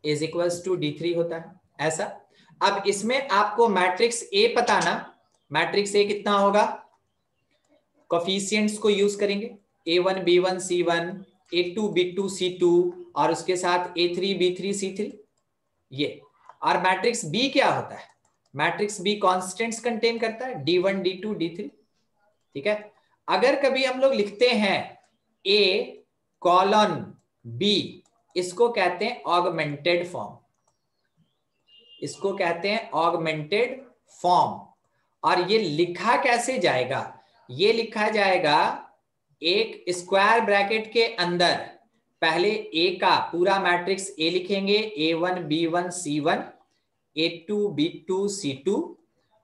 is equals to d3 होता है, ऐसा। अब इसमें आपको मैट्रिक्स A पता ना, मैट्रिक्स A कितना होगा? कोफिशिएंट्स को यूज करेंगे, A1 B1 C1 A2 B2 C2 और उसके साथ A3 B3 C3 ये। और मैट्रिक्स B क्या होता है? मैट्रिक्स B कॉन्स्टेंट्स कंटेन करता है, D1 D2 D3, ठीक है। अगर कभी हम लोग लिखते हैं A कॉलन B, इसको कहते हैं ऑगमेंटेड फॉर्म, इसको कहते हैं ऑगमेंटेड फॉर्म। और ये लिखा कैसे जाएगा? ये लिखा जाएगा एक स्क्वायर ब्रैकेट के अंदर, पहले A का पूरा मैट्रिक्स A लिखेंगे, A1 B1 C1 A2 B2 C2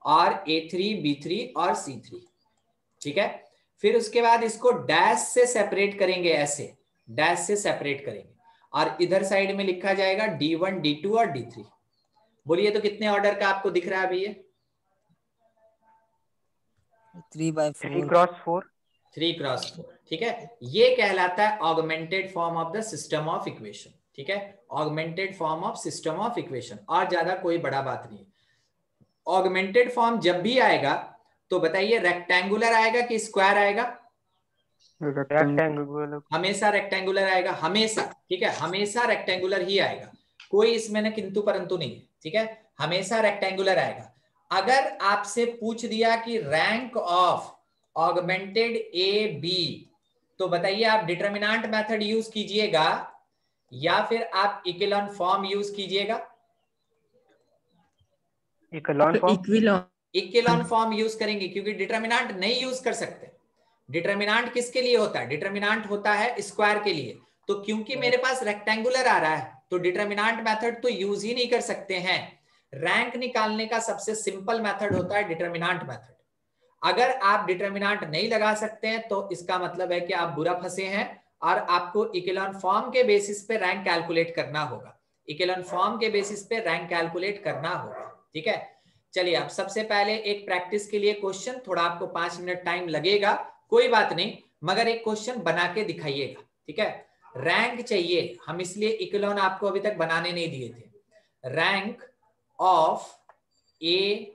और A3 B3 और C3, ठीक है। फिर उसके बाद इसको डैश से सेपरेट करेंगे, ऐसे डैश से सेपरेट करेंगे, और इधर साइड में लिखा जाएगा D1 D2 और D3। बोलिए तो कितने ऑर्डर का आपको दिख रहा है अभी ये? 3/4 3 क्रॉस 4, ठीक है। ये कहलाता है augmented form of the system of equation, ठीक है। Augmented form of system of equation, और ज्यादा कोई बड़ा बात नहीं है। ऑगमेंटेड फॉर्म जब भी आएगा तो बताइए रेक्टेंगुलर आएगा कि स्क्वायर आएगा? रेक्टेंगुलर, हमेशा रेक्टेंगुलर आएगा, हमेशा, ठीक है, हमेशा रेक्टेंगुलर ही आएगा, कोई इसमें ना किंतु परंतु नहीं है, ठीक है, हमेशा रेक्टेंगुलर आएगा। अगर आपसे पूछ दिया कि rank of augmented A B, तो बताइए आप डिटरमिनेंट मेथड यूज कीजिएगा या फिर आप इकेलॉन फॉर्म यूज कीजिएगा? इकोलॉन फॉर्म। इक्विलॉन इकेलॉन फॉर्म यूज करेंगे क्योंकि डिटरमिनेंट नहीं यूज कर सकते। डिटरमिनेंट किसके लिए होता है? डिटरमिनेंट होता है स्क्वायर के लिए। तो क्योंकि मेरे पास रेक्टेंगुलर आ रहा है तो डिटरमिनेंट मेथड तो यूज ही नहीं कर सकते हैं। रैंक निकालने का सबसे सिंपल मेथड होता है डिटरमिनेंट मेथड। अगर आप डिटरमिनेंट नहीं लगा सकते हैं तो इसका मतलब है कि आप बुरा फंसे हैं और आपको इकेलॉन फॉर्म के बेसिस पे रैंक कैलकुलेट करना होगा। इकेलॉन फॉर्म के बेसिस पे रैंक कैलकुलेट करना होगा। ठीक है, चलिए अब सबसे पहले एक प्रैक्टिस के लिए क्वेश्चन, थोड़ा आपको 5 मिनट टाइम लगेगा, कोई बात नहीं, मगर एक क्वेश्चन बना के दिखाइएगा। ठीक है, रैंक चाहिए, हम इसलिए इकेलॉन आपको अभी तक बनाने नहीं दिए थे। Rank of A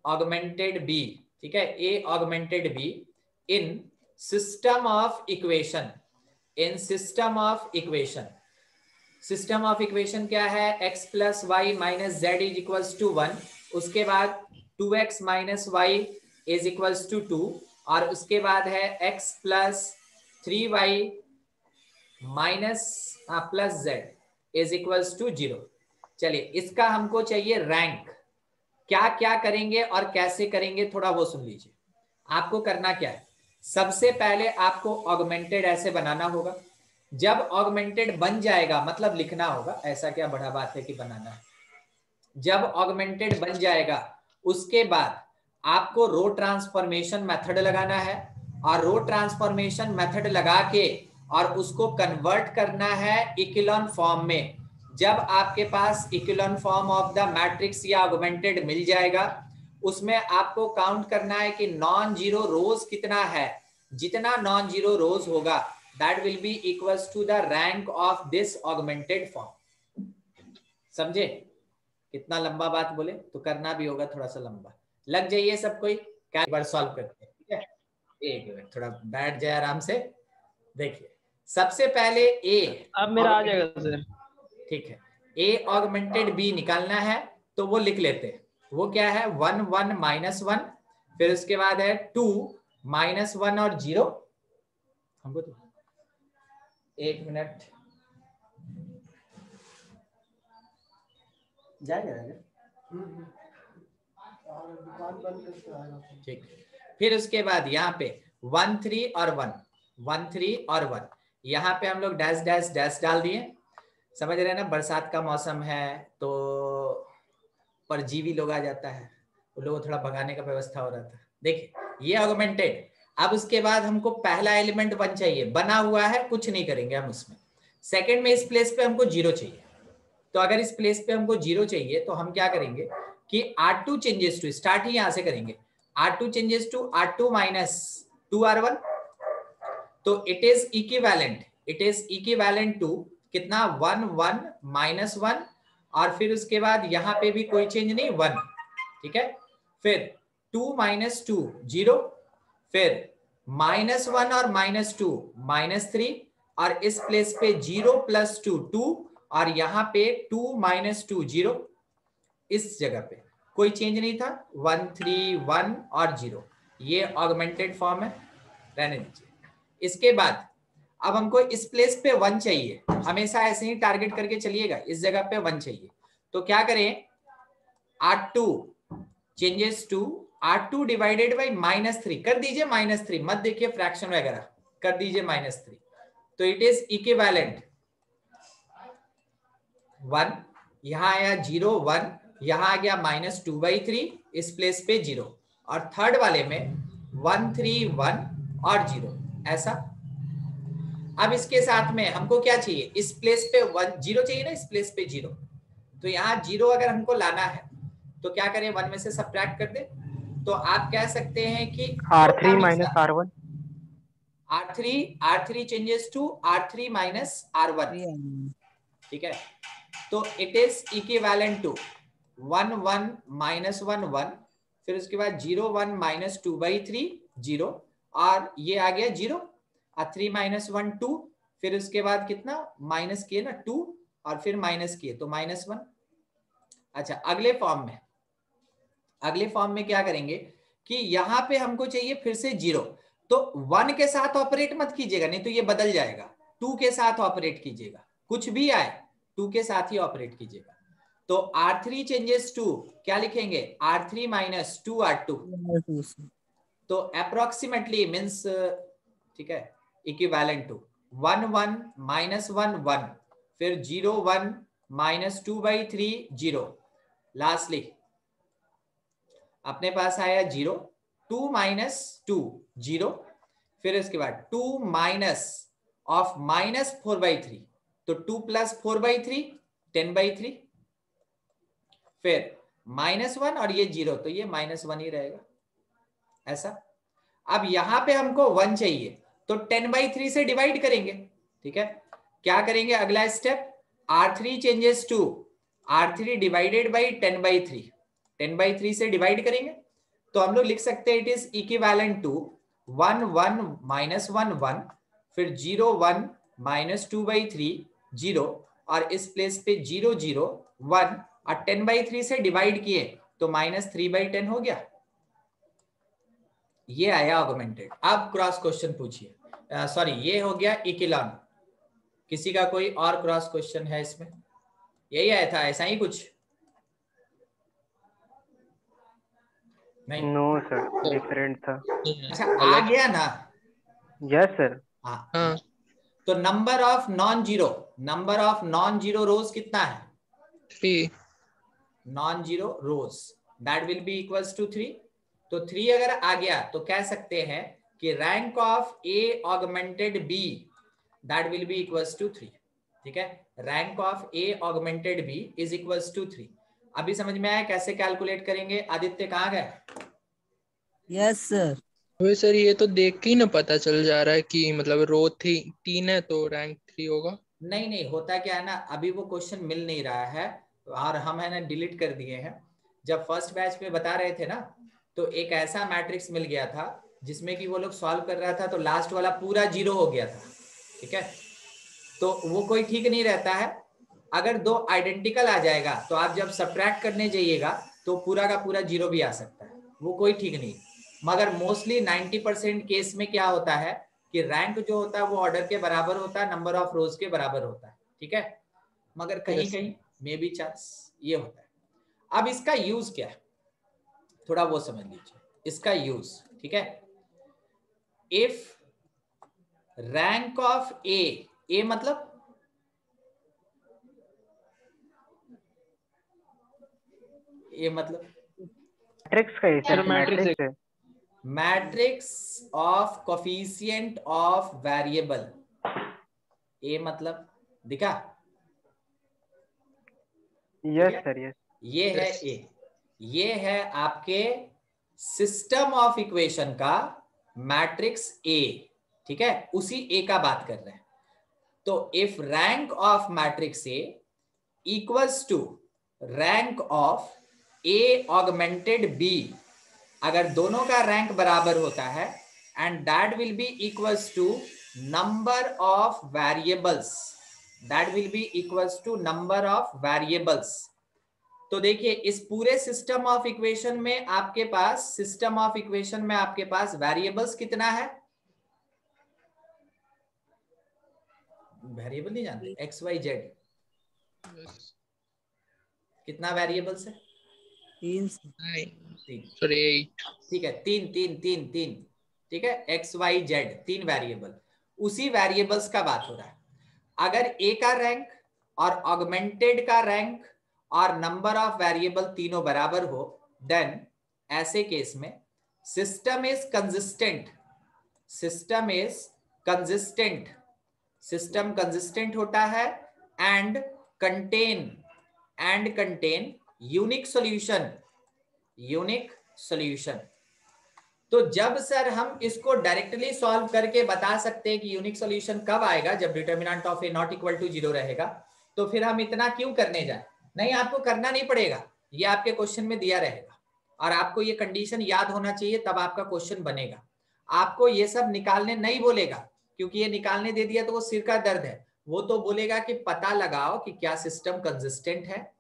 augmented B, ठीक है, A augmented B in system of equation, in system of equation. System of equation क्या है? x plus Y minus Z is equals to 1, उसके बाद 2x minus Y is equals to 2, और उसके बाद है x प्लस 3y minus plus Z is equals to 0। चलिए इसका हमको चाहिए रैंक। क्या क्या करेंगे और कैसे करेंगे थोड़ा वो सुन लीजिए। आपको करना क्या है, सबसे पहले आपको ऑगमेंटेड ऐसे बनाना होगा। जब ऑगमेंटेड बन जाएगा मतलब लिखना होगा, ऐसा क्या बड़ा बात है कि बनाना है। जब ऑगमेंटेड बन जाएगा उसके बाद आपको रो ट्रांसफॉर्मेशन मेथड लगाना है, और रो ट्रांसफॉर्मेशन मेथड लगा के और उसको कन्वर्ट करना है इकेलॉन फॉर्म में। जब आपके पास echelon form of the matrix या ऑगमेंटेड मिल जाएगा, उसमें आपको काउंट करना है कि नॉन जीरो रोज कितना है। जितना नॉन जीरो रोज होगा that will be equals to the rank of this augmented form। समझे? कितना लंबा बात बोले तो करना भी होगा थोड़ा सा लंबा। लग जाइए सब कोई, क्या बार सॉल्व करते हैं। ठीक है, एक मिनट थोड़ा बैठ जाए आराम से। देखिए सबसे पहले ए, अब मेरा आ जाएगा सर। ठीक है, ए ऑगमेंटेड बी निकालना है तो वो लिख लेते हैं। वो क्या है? 1 1 माइनस 1, फिर उसके बाद है 2 माइनस 1 और 0। हमको तो एक मिनट जाएगा। ठीक, फिर उसके बाद यहाँ पे 1 3 और 1, 1 3 और 1, यहाँ पे हम लोग डैश डैश डैश डाल दिए। समझ रहे हैं ना, बरसात का मौसम है तो परजीवी लोग आ जाता है, उन लोगों को थोड़ा भगाने का व्यवस्था हो रहा था। देखिए ये ऑगमेंटेड। अब उसके बाद हमको पहला एलिमेंट 1 चाहिए, बना हुआ है, कुछ नहीं करेंगे हम उसमें। सेकंड में इस प्लेस पे हमको 0 चाहिए। तो अगर इस प्लेस पे हमको 0 चाहिए तो हम क्या करेंगे कि R2 चेंजेस टू, स्टार्ट ही यहां से करेंगे, R2 changes to R2 minus 2R1। तो इट इज इक्विवेलेंट टू कितना? 1 1 माइनस 1, और फिर उसके बाद यहाँ पे भी कोई चेंज नहीं, 1। ठीक है, फिर 2 माइनस 2 0, फिर माइनस 1 और माइनस 2 माइनस 3, और इस प्लेस पे 0 प्लस 2 2, और यहाँ पे 2 माइनस 2 0। इस जगह पे कोई चेंज नहीं था, 1 3 1 और 0। ये ऑगमेंटेड फॉर्म है, रहने दीजिए। इसके बाद अब हमको इस प्लेस पे 1 चाहिए, हमेशा ऐसे ही टारगेट करके चलिएगा, इस जगह पे 1 चाहिए। तो क्या करें, R2 changes to R2 divided by -3 कर दीजिए, -3 मत देखिए फ्रैक्शन वगैरह, कर दीजिए -3। तो इट इज इक्विवेलेंट 1, यहां आया 0 1, यहां आ गया -2/3, इस प्लेस पे 0, और थर्ड वाले में 1 3 1 और 0 ऐसा। अब इसके साथ में हमको क्या चाहिए, इस प्लेस पे 1 0 चाहिए ना, इस प्लेस पे 0। तो यहाँ 0 अगर हमको लाना है तो क्या करें, 1 में से सब्ट्रैक्ट कर दे। तो आप कह सकते हैं कि R3 minus R1, R3 changes to R3 minus R1। ठीक है, तो it is equivalent to 1 1 minus 1 1, फिर उसके बाद 0 1 माइनस 2/3 0, और ये आ गया 0, और 3 माइनस 1 2, फिर उसके बाद कितना माइनस किए ना 2, और फिर माइनस किए तो -1। अच्छा, अगले फॉर्म में अगले फॉर्म में क्या करेंगे कि यहां पे हमको चाहिए फिर से 0, तो 1 के साथ ऑपरेट मत कीजिएगा, नहीं तो ये बदल जाएगा। 2 के साथ ऑपरेट कीजिएगा, कुछ भी आए 2 के साथ ही ऑपरेट कीजिएगा। तो R3 चेंजेस टू क्या लिखेंगे, R3 माइनस 2R2, तो अप्रोक्सीमेटली मीन्स, ठीक है, इक्विवेलेंट टू 1 1 माइनस 1 1, फिर 0 1 माइनस 2/3 0, लास्टली अपने पास आया 0, 2 माइनस 2 0, फिर इसके बाद 2 माइनस ऑफ माइनस 4/3, तो 2 प्लस 4/3 10/3, फिर -1 और ये 0, तो ये -1 ही रहेगा ऐसा। अब यहां पे हमको 1 चाहिए, तो 10/3 से डिवाइड करेंगे, ठीक है। क्या करेंगे अगला step, R3 changes to R3 divided by 10/3, 10/3 से डिवाइड करेंगे, तो हम लोग लिख सकते हैं it is equivalent to 1 1 minus 1 1, फिर 0 1 माइनस 2/3 0, और इस प्लेस पे 0 0 1, और 10/3 से डिवाइड किए तो -3/10 हो गया, ये आया ऑगमेंटेड। अब क्रॉस क्वेश्चन पूछिए, सॉरी ये हो गया इक्विलॉन। किसी का कोई और क्रॉस क्वेश्चन है इसमें? यही आया था, ऐसा ही कुछ? नहीं, नो सर, डिफरेंट था। अच्छा आ गया ना? Yes sir. हाँ, तो number of non zero rows कितना है? 3। Non zero rows that will be equals to 3, तो 3 अगर आ गया तो कह सकते हैं कि rank of A augmented B that will be equals to 3, ठीक है। Rank of A augmented B is equals to 3। अभी समझ में आया कैसे कैलकुलेट करेंगे? आदित्य कहाँ गए? Yes sir. वही सर, ये तो देख के ही ना पता चल जा रहा है कि मतलब रो 3 है तो रैंक 3 होगा। नहीं नहीं, होता क्या है ना, अभी वो क्वेश्चन मिल नहीं रहा है और हम है ना डिलीट कर दिए हैं। जब फर्स्ट बैच में बता रहे थे ना, तो एक ऐसा मैट्रिक्स मिल गया था जिसमें कि वो लोग सॉल्व कर रहा था तो लास्ट वाला पूरा 0 हो गया था, ठीक है। तो वो कोई ठीक नहीं रहता है। अगर 2 आइडेंटिकल आ जाएगा तो आप जब सब्ट्रैक्ट करने जाइएगा तो पूरा का पूरा 0 भी आ सकता है, वो कोई ठीक नहीं। मगर मोस्टली 90% केस में क्या होता है कि रैंक जो होता है वो ऑर्डर के बराबर होता है, नंबर ऑफ रोज के बराबर होता है, ठीक है। मगर कहीं कहीं मे बी चांस ये होता है। अब इसका यूज क्या है थोड़ा वो समझ लीजिए, इसका यूज, ठीक है। इफ रैंक ऑफ ए मतलब मैट्रिक्स का ही सर, मैट्रिक्स है। Matrix of coefficient of variable, A मतलब दिखा? Yes sir, yes. ये है ए, ये है आपके सिस्टम ऑफ इक्वेशन का मैट्रिक्स ए, ठीक है। उसी ए का बात कर रहे हैं। तो if rank of matrix A equals to rank of A augmented B, अगर दोनों का रैंक बराबर होता है, and that will be equals to number of variables, that will be equals to number of variables. तो देखिए इस पूरे सिस्टम ऑफ इक्वेशन में आपके पास वेरिएबल्स कितना है? वेरिएबल नहीं जानते? एक्स वाई जेड कितना वेरिएबल्स है? 3 सॉरी 8। ठीक है, तीन, ठीक है। एक्स वाई जेड 3 वेरिएबल, उसी वेरिएबल्स का बात हो रहा है। अगर ए का रैंक और ऑगमेंटेड का रैंक और नंबर ऑफ वेरिएबल तीनों बराबर हो, देन ऐसे केस में सिस्टम इज कंसिस्टेंट होता है एंड कंटेन यूनिक सॉल्यूशन। तो जब सर हम इसको डायरेक्टली सॉल्व करके बता सकते हैं कि यूनिक सॉल्यूशन कब आएगा, जब determinant of A not equal to 0 रहेगा, तो फिर हम इतना क्यों करने जाए? नहीं, आपको करना नहीं पड़ेगा, ये आपके क्वेश्चन में दिया रहेगा और आपको ये कंडीशन याद होना चाहिए, तब आपका क्वेश्चन बनेगा। आपको ये सब निकालने नहीं बोलेगा, क्योंकि ये निकालने दे दिया तो वो सिर का दर्द है। वो तो बोलेगा कि पता लगाओ कि क्या सिस्टम कंसिस्टेंट है,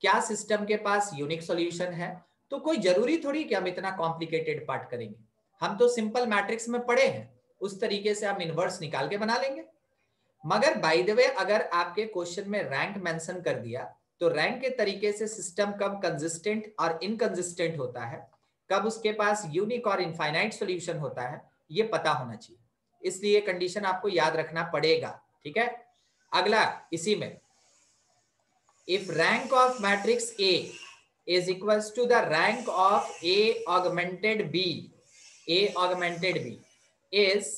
क्या सिस्टम के पास यूनिक सॉल्यूशन है। तो कोई जरूरी थोड़ी कि हम इतना कॉम्प्लिकेटेड पार्ट करेंगे, हम तो सिंपल मैट्रिक्स में पढ़े हैं, उस तरीके से हम इनवर्स निकाल के बना लेंगे। मगर बाय द वे अगर आपके क्वेश्चन में रैंक मेंशन कर दिया तो रैंक के तरीके से सिस्टम कब कंसिस्टेंट और इनकंसिस्टेंट होता है, कब उसके पास यूनिक और इनफाइनाइट सॉल्यूशन होता है, ये पता होना चाहिए, इसलिए कंडीशन आपको याद रखना पड़ेगा। ठीक है, अगला इसी में, if rank of matrix A is equals to the rank of A augmented B, A augmented B is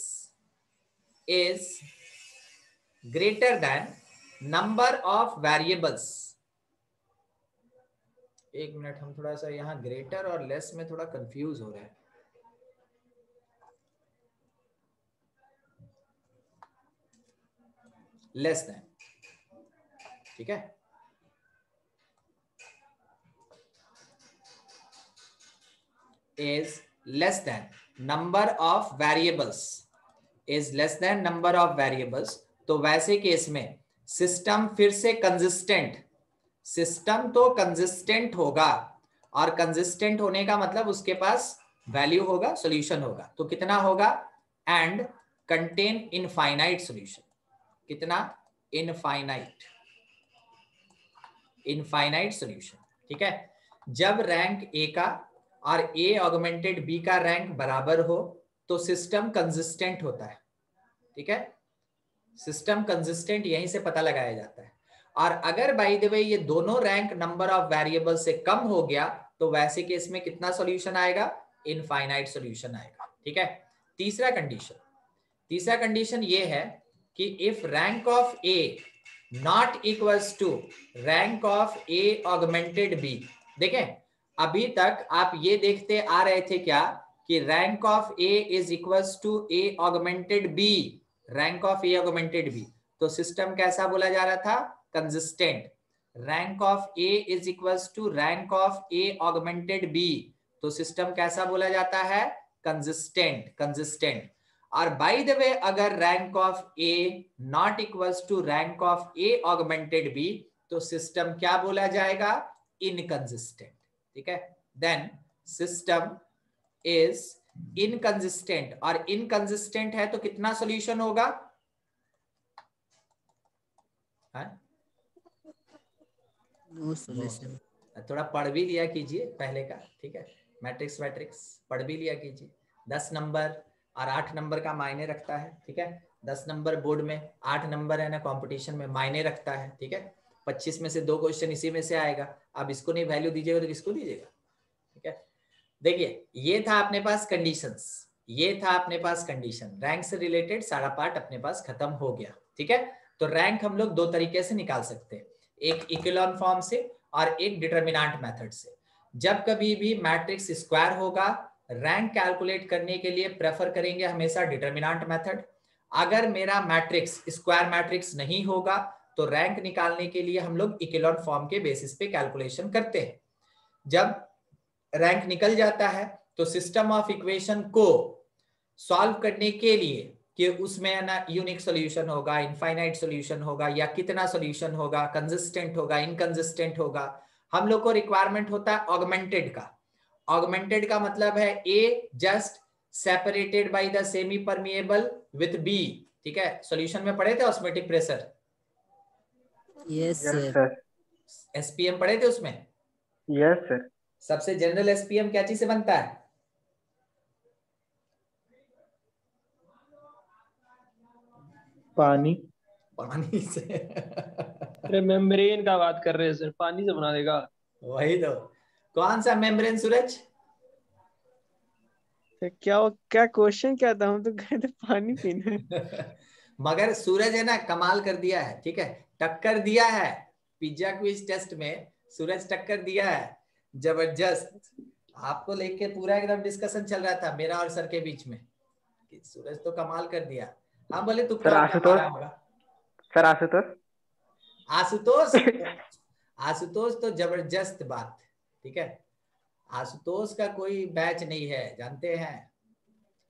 greater than number of variables। एक मिनट, हम थोड़ा सा यहाँ ग्रेटर और लेस में थोड़ा कंफ्यूज हो रहे हैं। लेस देन, ठीक है, is less than number of variables, is less than number of variables। तो वैसे केस में सिस्टम फिर से कंसिस्टेंट, सिस्टम तो कंसिस्टेंट होगा, और कंसिस्टेंट होने का मतलब उसके पास वैल्यू होगा, सॉल्यूशन होगा। तो कितना होगा, एंड कंटेन इनफाइनाइट सॉल्यूशन। कितना, इनफाइनाइट, इनफाइनाइट सॉल्यूशन। ठीक है, जब रैंक ए का और ए ऑगमेंटेड बी का रैंक बराबर हो तो सिस्टम कंसिस्टेंट होता है। ठीक है, सिस्टम कंसिस्टेंट यहीं से पता लगाया जाता है। और अगर बाय द वे ये दोनों रैंक नंबर ऑफ वेरिएबल से कम हो गया तो वैसे केस में कितना सॉल्यूशन आएगा, इनफाइनाइट सॉल्यूशन आएगा। ठीक है, तीसरा कंडीशन, तीसरा कंडीशन ये है कि if rank of A not equals to rank of A augmented B. देखें, अभी तक आप ये देखते आ रहे थे क्या कि rank of A is equals to A augmented B, rank of A augmented B. तो सिस्टम कैसा बोला जा रहा था, consistent. Rank of A is equals to rank of A augmented B, तो सिस्टम कैसा बोला जाता है, कंसिस्टेंट, कंसिस्टेंट। और बाय द वे अगर rank of A not equals to rank of A augmented B तो सिस्टम क्या बोला जाएगा, इनकंसिस्टेंट। ठीक है, देन सिस्टम इज इनकंसिस्टेंट, और इनकंसिस्टेंट है तो कितना सॉल्यूशन होगा, नो सॉल्यूशन। थोड़ा पढ़ भी लिया कीजिए पहले का। ठीक है, मैट्रिक्स मैट्रिक्स पढ़ भी लिया कीजिए। 10 नंबर और 8 नंबर का मायने रखता है। ठीक है, 10 नंबर बोर्ड में, 8 नंबर है ना कंपटीशन में, मायने रखता है। ठीक है, 25 में से 2 क्वेश्चन इसी में से आएगा। अब इसको नहीं वैल्यू दीजिएगा तो किसको दीजिएगा। ठीक है, देखिए ये था अपने पास कंडीशंस, ये था अपने पास कंडीशन। रैंक से रिलेटेड सारा पार्ट अपने पास खत्म हो गया। ठीक है, तो रैंक हम लोग 2 तरीके से निकाल सकते हैं, एक इक्विलिब्रियम फॉर्म से और एक डिटरमिनेंट मेथड से। जब कभी भी मैट्रिक्स स्क्वायर होगा, रैंक कैलकुलेट करने के लिए प्रेफर करेंगे हमेशा डिटरमिनेंट मेथड। अगर मेरा मैट्रिक्स स्क्वायर मैट्रिक्स नहीं होगा तो रैंक निकालने के लिए हम लोग इक्विलिब्रियम फॉर्म के बेसिस पे कैलकुलेशन करते हैं। जब रैंक निकल जाता है तो सिस्टम ऑफ इक्वेशन को सॉल्व करने के लिए कि उसमें ना यूनिक सॉल्यूशन होगा, इनफाइनाइट सॉल्यूशन होगा, या कितना सॉल्यूशन होगा, कंसिस्टेंट होगा, इनकंसिस्टेंट होगा, हम लोग को रिक्वायरमेंट होता है ऑगमेंटेड का। ऑगमेंटेड का मतलब है A just separated by the semi permeable with B. ठीक है, सॉल्यूशन में पढ़े थे osmotic pressure, yes sir. SPM पढ़े थे उसमें। Yes sir. सबसे जनरल एसपीएम क्या चीज से बनता है, पानी। पानी से। अरे मेम्ब्रेन का बात कर रहे हैं सर, पानी से बना देगा। वही तो, कौन सा मेम्ब्रेन सूरज, क्या क्वेश्चन क्या था, हम तो कहे थे पानी पीना है। मगर सूरज है ना कमाल कर दिया है। ठीक है, टक्कर दिया है पिज्जा क्विज टेस्ट में, सूरज टक्कर दिया है जबरदस्त। आपको लेके पूरा एकदम डिस्कशन चल रहा था मेरा और सर के बीच में कि सूरज तो कमाल कर दिया। हाँ बोले तू सर आशुतोष, सर आशुतोष, आशुतोष आशुतोष तो जबरदस्त बात। ठीक है, आशुतोष का कोई बैच नहीं है, जानते हैं,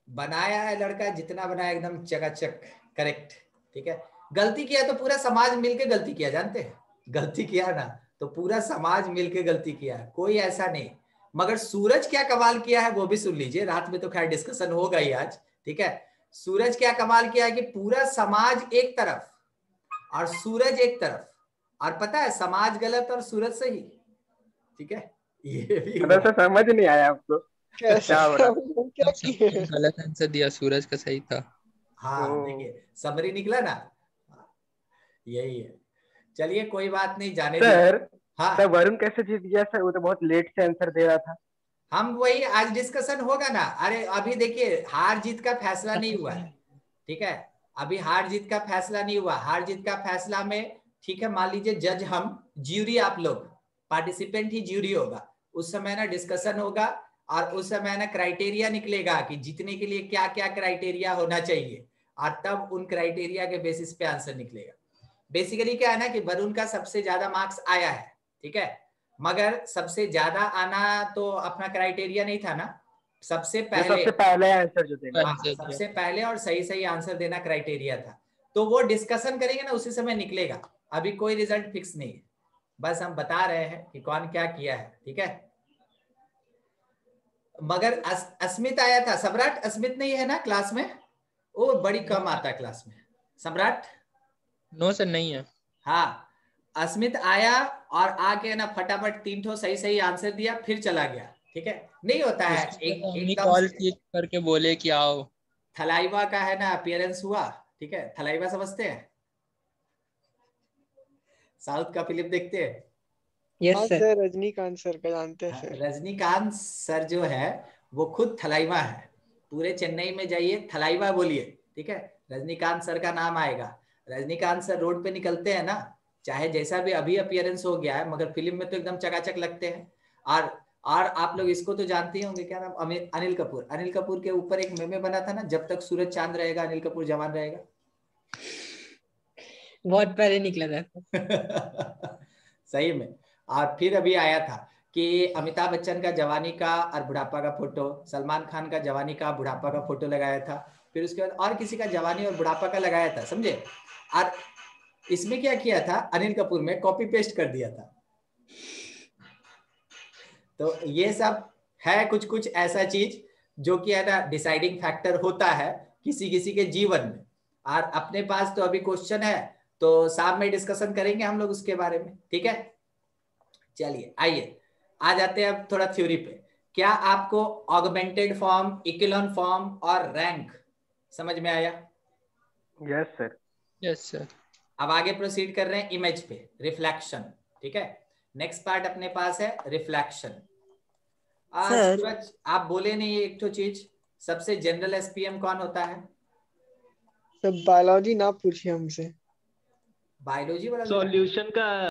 बनाया है लड़का, जितना बनाया एकदम चकाचक करेक्ट। ठीक है, गलती किया तो पूरा समाज मिलके गलती किया, जानते हैं, गलती किया ना तो पूरा समाज मिलके गलती किया, कोई ऐसा नहीं। मगर सूरज क्या कमाल किया है वो भी सुन लीजिए, रात में तो खैर डिस्कशन होगा ही आज, ठीक है। सूरज क्या कमाल किया है कि पूरा समाज एक तरफ और सूरज एक तरफ, और पता है समाज गलत और सूरज सही, ठीक है। ये भी थोड़ा सा समझ नहीं आया आपको कैसा क्या हो रहा? क्या किए? गलत आंसर दिया, सूरज का सही था। हाँ ओ। देखिए समरी निकला ना, यही है। चलिए कोई बात नहीं, जाने सर दीजिए। हाँ सर वरुण कैसे जीत गया सर? वो तो बहुत लेट से आंसर दे रहा था। हम वही आज डिस्कशन होगा ना। अरे अभी देखिए हार जीत का फैसला नहीं हुआ है, ठीक है। अभी हार जीत का फैसला नहीं हुआ। हार जीत का फैसला में, ठीक है, मान लीजिए जज हम, ज्यूरी आप लोग, पार्टिसिपेंट ही ज्यूरी होगा। उस समय ना डिस्कशन होगा और उस समय ना क्राइटेरिया निकलेगा कि जीतने के लिए क्या क्या क्राइटेरिया होना चाहिए, और तब उन क्राइटेरिया के बेसिस पे आंसर निकलेगा। बेसिकली क्या है ना कि वरुण का सबसे ज्यादा मार्क्स आया है, ठीक है, मगर सबसे ज्यादा आना तो अपना क्राइटेरिया नहीं था ना। सबसे वो पहले, सबसे पहले आंसर जो देना। हाँ, सबसे पहले और सही सही आंसर देना क्राइटेरिया था। तो वो डिस्कशन करेंगे ना, उसी समय निकलेगा। अभी कोई रिजल्ट फिक्स नहीं है, बस हम बता रहे हैं कि कौन क्या किया है, ठीक है। मगर अस्मित आया था। सम्राट अस्मित नहीं है ना क्लास में? वो बड़ी कम आता है क्लास में। सम्राट? नो सर नहीं है। हाँ, अस्मित आया और आके ना फटाफट 3 ठो सही सही आंसर दिया, फिर चला गया, ठीक है। नहीं होता है एकदम कॉल करके बोले कि आओ। थलाइवा का है ना अपीयरेंस हुआ, ठीक है। थलाइवा समझते हैं? साउथ का फिल्म देखते हैं? यस हाँ सर। सर, रजनीकांत सर का जानते हैं सर। रजनीकांत सर जो है वो खुद थलाइवा है। पूरे चेन्नई में जाइए थलाइवा बोलिए, ठीक है, रजनीकांत सर का नाम आएगा। रजनीकांत सर रोड पे निकलते हैं ना, चाहे जैसा भी अभी अपीयरेंस हो गया है, मगर फिल्म में तो एकदम चकाचक लगते हैं। और आप लोग इसको तो जानते ही होंगे, क्या नाम, अनिल कपूर। अनिल कपूर के ऊपर एक मेमे बना था ना, जब तक सूरज चांद रहेगा अनिल कपूर जवान रहेगा। बहुत पहले निकला था। सही में। और फिर अभी आया था कि अमिताभ बच्चन का जवानी का और बुढ़ापा का फोटो, सलमान खान का जवानी का बुढ़ापा का फोटो लगाया था, फिर उसके बाद और किसी का जवानी और बुढ़ापा का लगाया था, समझे। और इसमें क्या किया था, अनिल कपूर में कॉपी पेस्ट कर दिया था। तो ये सब है कुछ कुछ ऐसा चीज जो कि है ना डिसाइडिंग फैक्टर होता है किसी किसी के जीवन में। और अपने पास तो अभी क्वेश्चन है, तो शाम में डिस्कशन करेंगे हम लोग उसके बारे में, ठीक है। चलिए आइए आ जाते हैं अब थोड़ा थ्योरी पे। क्या आपको ऑगमेंटेड फॉर्म, इक्विवेलेंट फॉर्म और रैंक समझ में आया? Yes sir. Yes sir. अब आगे प्रोसीड कर रहे हैं इमेज पे, रिफ्लेक्शन, ठीक है। नेक्स्ट पार्ट अपने पास है रिफ्लेक्शन। सर। सूरज आप बोले नहीं एक तो चीज, सबसे जनरल एसपीएम कौन होता है? सब बायोलॉजी ना पूछिए हमसे। बायोलॉजी वाला सॉल्यूशन का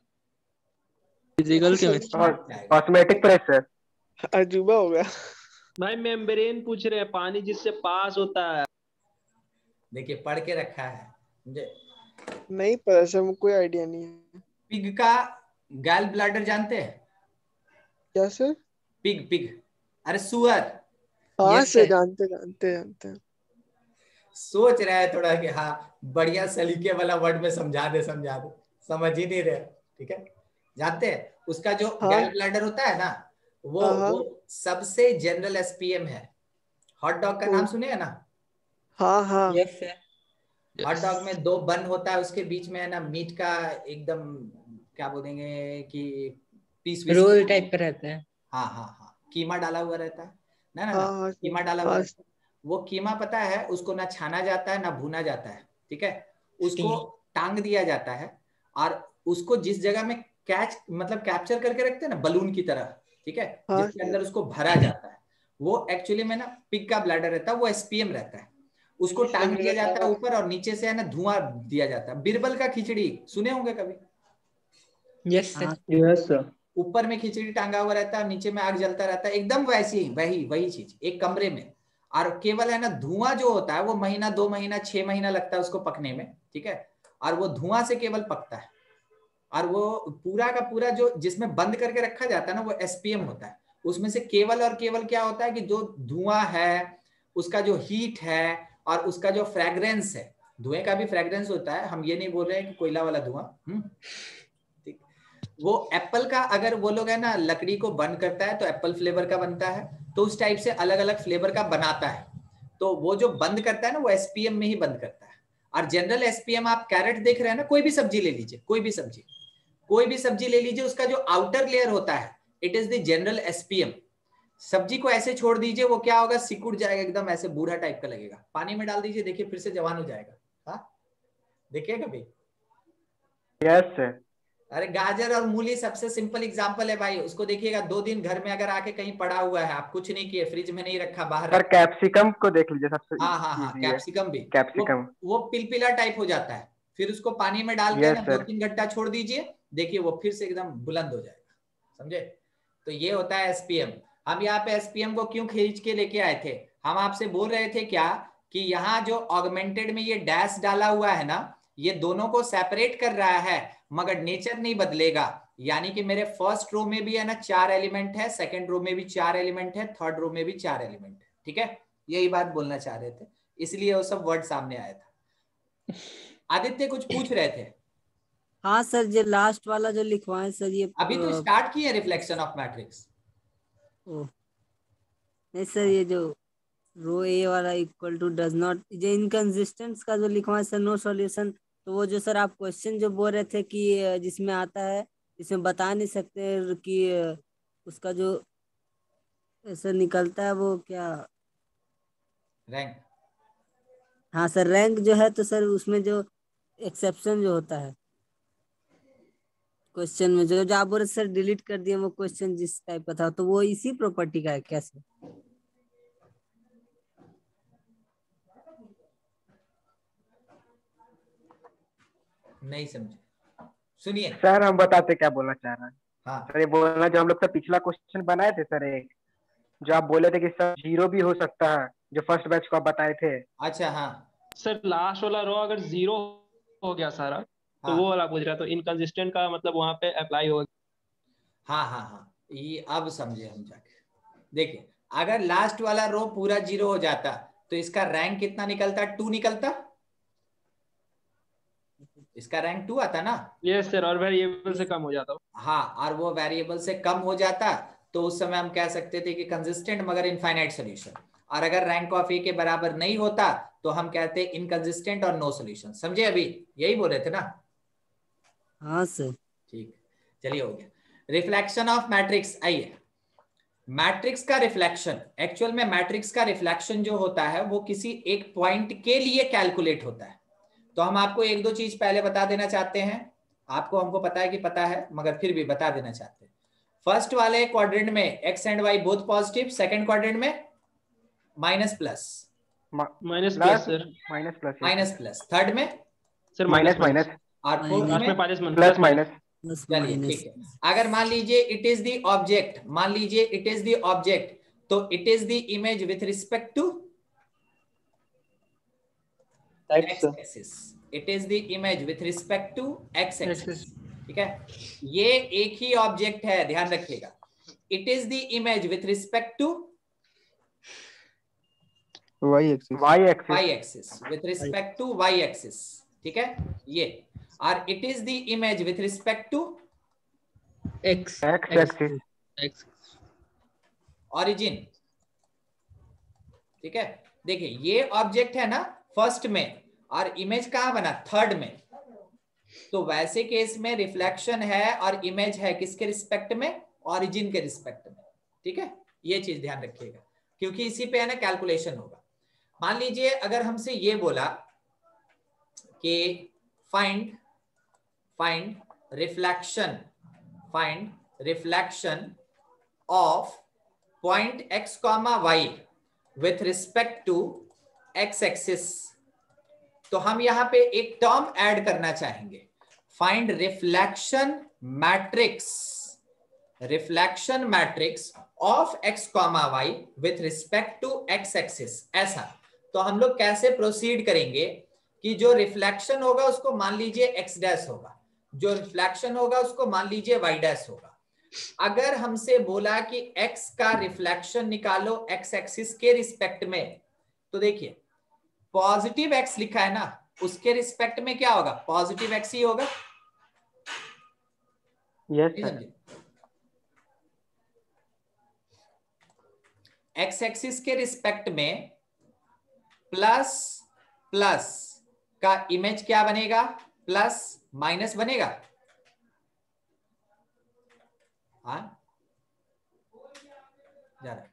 physical sir, chemistry. Osmotic pressure. अजूबा हो गया। भाई मेम्ब्रेन पूछ रहे हैं, पानी जिससे पास होता है। देखिए पढ़ के रखा है मुझे। नहीं पता सर, मुझे कोई आइडिया नहीं है। पिग का गैल ब्लैडर जानते हैं? क्या सर? पिग पिग, अरे सुअर। हाँ यस सर, सर। जानते जानते जानते हैं। सोच रहा है थोड़ा कि हाँ बढ़िया सलीके वाला वर्ड में समझा दे, समझ ही नहीं रहे, ठीक है। जानते हैं उसका जो हाँ गैल ब्लैडर होता है ना, वो हाँ वो सबसे जनरल एसपीएम है। हॉट डॉग का ओ, नाम सुने है ना? हाँ हाँ यस सर। हॉट डॉग में 2 बन होता है, उसके बीच में है ना मीट का एकदम क्या बोलेंगे कि पीस वीस। रोल टाइप का रहता है। हाँ हाँ हाँ, कीमा डाला हुआ रहता है ना, हाँ हाँ सर, कीमा डाला हुआ हाँ रहता है। वो कीमा पता है उसको ना छाना जाता है ना भुना जाता है, ठीक है। उसको स्टीम। टांग दिया जाता है और उसको जिस जगह में कैच मतलब कैप्चर करके रखते हैं ना बलून की तरह, ठीक है, हाँ जिसके अंदर उसको भरा जाता है, वो एक्चुअली में ना पिग का ब्लैडर रहता है, वो एसपीएम रहता है। उसको टांग दिया जाता है ऊपर और नीचे से है ना धुआं दिया जाता है। बिरबल का खिचड़ी सुने होंगे कभी? Yes sir. Yes sir. ऊपर में खिचड़ी टांगा हुआ रहता है, नीचे में आग जलता रहता है, एकदम वैसी वही चीज एक कमरे में। और केवल है ना धुआं जो होता है वो महीना 2 महीना 6 महीना लगता है उसको पकने में, ठीक है। और वो धुआं से केवल पकता है। और वो पूरा का पूरा जो जिसमें बंद करके रखा जाता है ना, वो एसपीएम होता है। उसमें से केवल और केवल क्या होता है कि जो धुआं है, उसका जो हीट है और उसका जो फ्रेग्रेंस है, धुएं का भी फ्रेग्रेंस होता है, हम ये नहीं बोल रहे हैं कि कोयला वाला धुआं, ठीक। वो एप्पल का, अगर वो लोग है ना लकड़ी को बर्न करता है तो एप्पल फ्लेवर का बनता है, तो उस टाइप से अलग अलग फ्लेवर का बनाता है। तो वो जो बंद करता है ना वो एसपीएम में ही बंद करता है। और जनरल एसपीएम आप कैरेट देख रहे हैं ना, कोई भी सब्जी ले लीजिए, कोई भी सब्जी ले लीजिए, उसका जो आउटर लेयर होता है it is the general SPM. सब्जी को ऐसे छोड़ दीजिए, वो क्या होगा, सिकुड़ जाएगा, एकदम ऐसे बूढ़ा टाइप का लगेगा। पानी में डाल दीजिए, देखिए फिर से जवान हो जाएगा। हाँ देखिए कभी। Yes sir. अरे गाजर और मूली सबसे सिंपल एग्जांपल है भाई, उसको देखिएगा 2 दिन घर में अगर आके कहीं पड़ा हुआ है, आप कुछ नहीं किए, फ्रिज में नहीं रखा, बाहर सर रखा। कैप्सिकम को देख लीजिए, सबसे हाँ हाँ हाँ, इजी है कैप्सिकम भी, कैप्सिकम। वो पिलपिला टाइप हो जाता है, फिर उसको पानी में डाल के यस ना सर। 2-3 घंटा छोड़ दीजिए, देखिए वो फिर से एकदम बुलंद हो जाएगा। समझे? तो ये होता है एसपीएम। हम यहाँ पे एसपीएम को क्यों खींच के लेके आए थे, हम आपसे बोल रहे थे क्या कि यहाँ जो ऑगमेंटेड में ये डैश डाला हुआ है ना, ये दोनों को सेपरेट कर रहा है मगर नेचर नहीं बदलेगा। यानी कि मेरे फर्स्ट रो में भी है ना 4 एलिमेंट है, सेकंड रो में भी 4 एलिमेंट है, थर्ड रो में भी 4 एलिमेंट है। ठीक है, यही बात बोलना चाह रहे थे, इसलिए वो सब वर्ड सामने आया था। आदित्य कुछ पूछ रहे थे? हाँ सर, जो लास्ट वाला जो लिखवाए सर, ये अभी तो स्टार्ट किए रिफ्लेक्शन ऑफ मैट्रिक्स। नहीं सर, ये जो रो ए वाला इक्वल टू डज नॉट, जो इनकंसिस्टेंस का जो लिखवाए सर, नो सॉल्यूशन। तो वो जो सर आप क्वेश्चन जो बोल रहे थे कि जिसमें आता है, इसमें बता नहीं सकते कि उसका जो ऐसा निकलता है वो क्या रैंक। हाँ सर, रैंक जो है, तो सर उसमें जो एक्सेप्शन जो होता है क्वेश्चन में, जो जो आप बोले सर डिलीट कर दिए, वो क्वेश्चन जिस टाइप का था, तो वो इसी प्रॉपर्टी का है क्या सर? नहीं समझे, सुनिए सर हम बताते क्या बोलना चाह रहे हैं। हाँ सर ये बोलना, जो हम लोग का पिछला क्वेश्चन बनाए थे सर, एक जो आप बोले थे कि सर 0 भी हो सकता है, जो फर्स्ट बैच को आप बताए थे। अच्छा हाँ सर लास्ट वाला रो अगर 0 हो गया सारा, तो हाँ वो वाला पूछ रहा, तो इनकंसिस्टेंट का मतलब वहां पे अप्लाई होगा। हाँ हाँ हाँ, ये अब समझे हम जाके। देखिए अगर लास्ट वाला रो पूरा 0 हो जाता तो इसका रैंक कितना निकलता, 2 निकलता, इसका रैंक 2 आता ना। यस सर, और वेरिएबल से कम हो जाता। हाँ, और वो वेरिएबल से कम हो जाता तो उस समय हम कह सकते थे कि कंसिस्टेंट मगर इनफाइनाइट सॉल्यूशन। और अगर रैंक ऑफ ए के बराबर नहीं होता तो हम कहते इनकंसिस्टेंट और नो सॉल्यूशन। समझे? अभी यही बोल रहे थे ना? हाँ सर। ठीक, चलिए हो गया। Reflection of matrix. आइए, मैट्रिक्स का रिफ्लेक्शन, एक्चुअल में मैट्रिक्स का रिफ्लेक्शन जो होता है वो किसी एक पॉइंट के लिए कैलकुलेट होता है। तो हम आपको 1-2 चीज पहले बता देना चाहते हैं, आपको हमको पता है कि पता है मगर फिर भी बता देना चाहते हैं। फर्स्ट वाले क्वाड्रेंट में X and Y both positive, second quadrant में minus plus, minus plus sir, minus plus, third में सर माइनस माइनस, और फोर्थ लास्ट में में प्लस माइनस। चलिए ठीक है। अगर मान लीजिए इट इज द ऑब्जेक्ट, मान लीजिए इट इज द ऑब्जेक्ट, तो it is the image with respect to X axis. It is the image with respect to X axis. ठीक है, ये एक ही ऑब्जेक्ट है, ध्यान रखिएगा। It is the image with respect to Y axis, Y axis, with respect to Y axis. ठीक है, ये, और it is the image with respect to X axis. Origin. ठीक है, देखिए ये ऑब्जेक्ट है ना फर्स्ट में, और इमेज कहां बना, थर्ड में। तो वैसे केस में रिफ्लेक्शन है और इमेज है किसके रिस्पेक्ट में, ओरिजिन के रिस्पेक्ट में। ठीक है, ये चीज ध्यान रखिएगा क्योंकि इसी पे है ना कैलकुलेशन होगा। मान लीजिए अगर हमसे ये बोला कि find reflection of point x, y with respect to x axis, तो हम यहां पे एक टर्म ऐड करना चाहेंगे, find reflection matrix of x, y with respect to x axis. ऐसा तो हम लोग कैसे प्रोसीड करेंगे कि जो रिफ्लेक्शन होगा उसको मान लीजिए x डैश होगा, जो रिफ्लेक्शन होगा उसको मान लीजिए y डैश होगा। अगर हमसे बोला कि x का रिफ्लेक्शन निकालो x एक्सिस के रिस्पेक्ट में, तो देखिए पॉजिटिव x लिखा है ना, उसके रिस्पेक्ट में क्या होगा, पॉजिटिव x ही होगा। यस नहीं सर। समझे? एक्स एक्सिस के रिस्पेक्ट में प्लस प्लस का इमेज क्या बनेगा? प्लस माइनस बनेगा। हाँ जा रहा,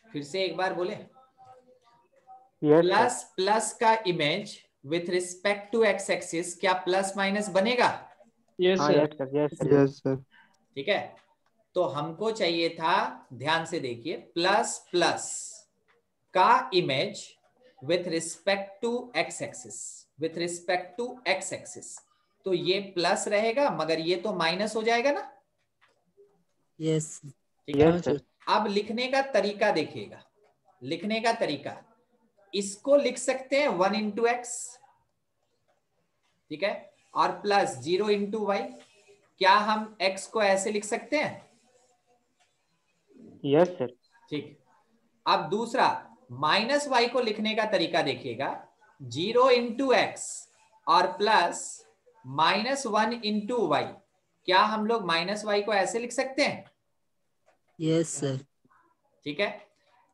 फिर से एक बार बोले। Yes sir. प्लस प्लस का image with respect to X axis क्या प्लस माइनस बनेगा? यस हाँ sir. Yes sir. Yes sir. Yes sir. ठीक है, तो हमको चाहिए था, ध्यान से देखिए, प्लस प्लस का image with respect to X axis, with respect to X axis. तो ये प्लस रहेगा मगर ये तो माइनस हो जाएगा ना। यस ठीक है, यस सर। अब लिखने का तरीका देखिएगा, लिखने का तरीका, इसको लिख सकते हैं 1 इंटू एक्स, ठीक है, और प्लस 0 इंटू वाई। क्या हम x को ऐसे लिख सकते हैं? Yes sir. ठीक, अब दूसरा माइनस वाई को लिखने का तरीका देखिएगा, 0 इंटू एक्स और प्लस -1 इंटू वाई। क्या हम लोग माइनस वाई को ऐसे लिख सकते हैं? Yes sir. ठीक है,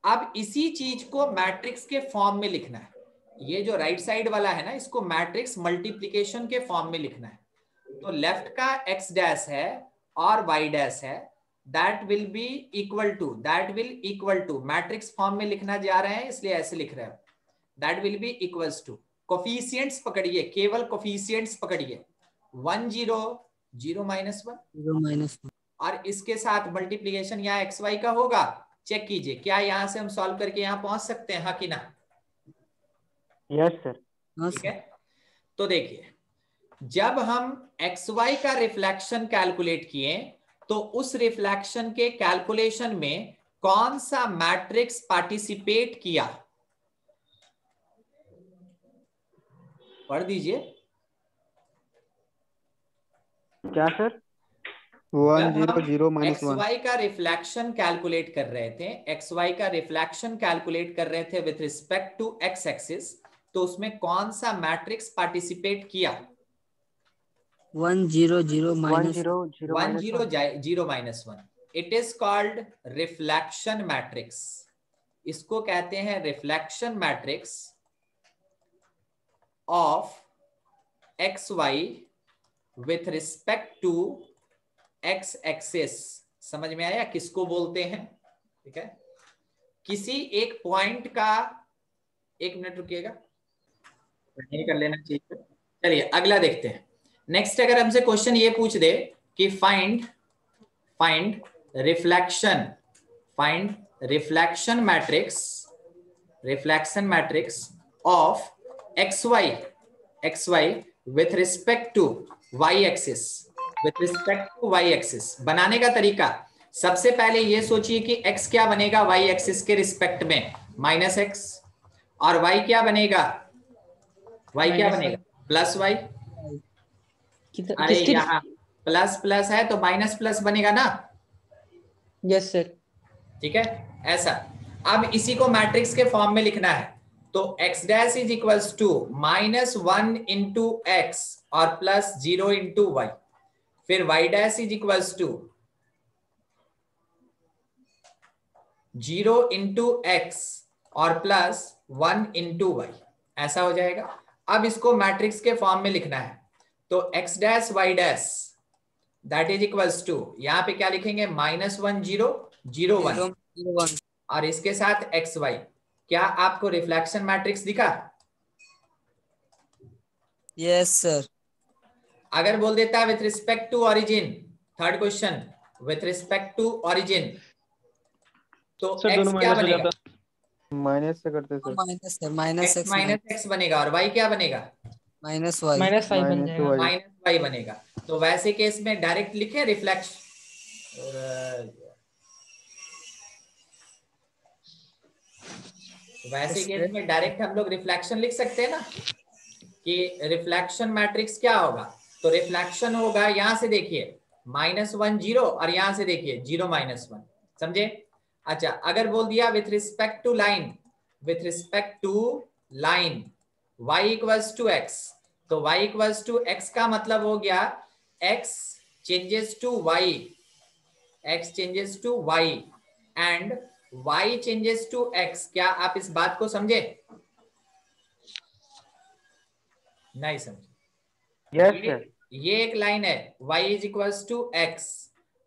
अब इसी चीज को मैट्रिक्स के फॉर्म में लिखना है। ये जो राइट साइड वाला है ना, इसको मैट्रिक्स मल्टीप्लिकेशन के फॉर्म में लिखना है। तो लेफ्ट का x डैश है और y डैश है, that will be equal to, that will equal to, matrix form में लिखना जा रहे हैं इसलिए ऐसे लिख रहे हैं, that will be equals to, coefficients पकड़िए, केवल कोफिशिएंट्स पकड़िए, 1 0 0 -1 0 -1 और इसके साथ मल्टीप्लीकेशन यहाँ एक्स वाई का होगा। चेक कीजिए क्या यहाँ से हम सॉल्व करके यहाँ पहुंच सकते हैं, हाँ कि ना? Yes sir. हाँ ठीक सर। है, तो देखिए, जब हम एक्स वाई का रिफ्लेक्शन कैलकुलेट किए तो उस रिफ्लेक्शन के कैलकुलेशन में कौन सा मैट्रिक्स पार्टिसिपेट किया? पढ़ दीजिए। क्या सर? 1 जब 0 हम 0 एक्स -1। वाई का रिफ्लेक्शन कैलकुलेट कर रहे थे, एक्स वाई का रिफ्लेक्शन कैलकुलेट कर रहे थे with respect to X axis, तो उसमें कौन सा मैट्रिक्स पार्टिसिपेट किया? 1 0 0 1 -1 0 0 1 -1। 0 -1। It is called reflection matrix. इसको कहते हैं reflection matrix of X Y with respect to X axis. समझ में आया किसको बोलते हैं? ठीक है, किसी एक पॉइंट का, एक मिनट रुकिएगा, नहीं कर लेना चाहिए। चलिए अगला देखते हैं। नेक्स्ट अगर हमसे क्वेश्चन ये पूछ दे कि find reflection, find reflection matrix of X Y with respect to Y axis, with respect to Y axis. बनाने का तरीका, सबसे पहले ये सोचिए कि x क्या बनेगा y एक्सिस के रिस्पेक्ट में, -x, और y क्या बनेगा, y क्या बनेगा +y। अरे किसके? यहाँ प्लस प्लस है तो माइनस प्लस बनेगा ना। Yes sir. ठीक है, ऐसा। अब इसी को मैट्रिक्स के फॉर्म में लिखना है, तो x dash is equals to -1 into X और प्लस 0 इंटू वाई, फिर y dash is equals to 0 into X और प्लस 1 इंटू वाई, ऐसा हो जाएगा। अब इसको मैट्रिक्स के फॉर्म में लिखना है, तो x dash y dash that is equals to, यहाँ पे क्या लिखेंगे, -1 0 0 1 और इसके साथ एक्स वाई। क्या आपको रिफ्लेक्शन मैट्रिक्स दिखा? Yes sir. अगर बोल देता है with respect to origin, third question, with respect to origin, तो सर एक्स दोनों क्या माइनस हो बनेगा? जाता। माइनस से करते sir. Minus sir, minus X minus X बनेगा और वाई क्या बनेगा? -y -5 बन माइनस जाएगा। वाई। माइनस वाई बनेगा। तो वैसे केस में डायरेक्ट लिखे रिफ्लेक्शन, वैसे केस में डायरेक्ट हम लोग रिफ्लेक्शन लिख सकते हैं ना, कि रिफ्लेक्शन मैट्रिक्स क्या होगा। तो रिफ्लेक्शन होगा, यहां से देखिए -1 0 और यहां से देखिए 0 -1, समझे? अच्छा, अगर बोल दिया with respect to line, with respect to line y equals to X, तो y इक्वल्स टू एक्स का मतलब हो गया x changes to y, x changes to y and y changes to x, क्या आप इस बात को समझे? नहीं समझे? Yes sir. ये एक लाइन है y is equals to x।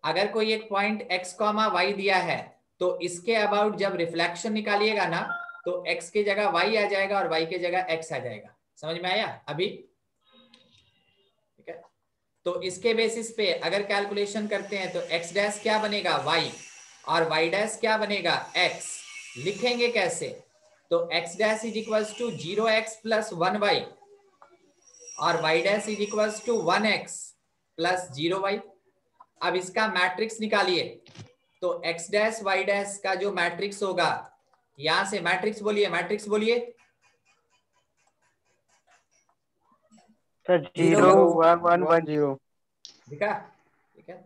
अगर कोई एक पॉइंट x कॉमा y दिया है तो इसके अबाउट जब रिफ्लेक्शन निकालिएगा ना तो x की जगह y आ जाएगा और y की जगह x आ जाएगा। समझ में आया अभी? ठीक है, तो इसके बेसिस पे अगर कैलकुलेशन करते हैं तो x डैश क्या बनेगा y और y डैश क्या बनेगा x। लिखेंगे कैसे? तो x dash is equals to 0x plus 1y और y dash is equals to 1x plus 0y। अब इसका मैट्रिक्स निकालिए तो x डैश y डैश का जो मैट्रिक्स होगा, यहां से मैट्रिक्स बोलिए, मैट्रिक्स बोलिए सर 0 1 1 1 0। दिखा? ठीक है,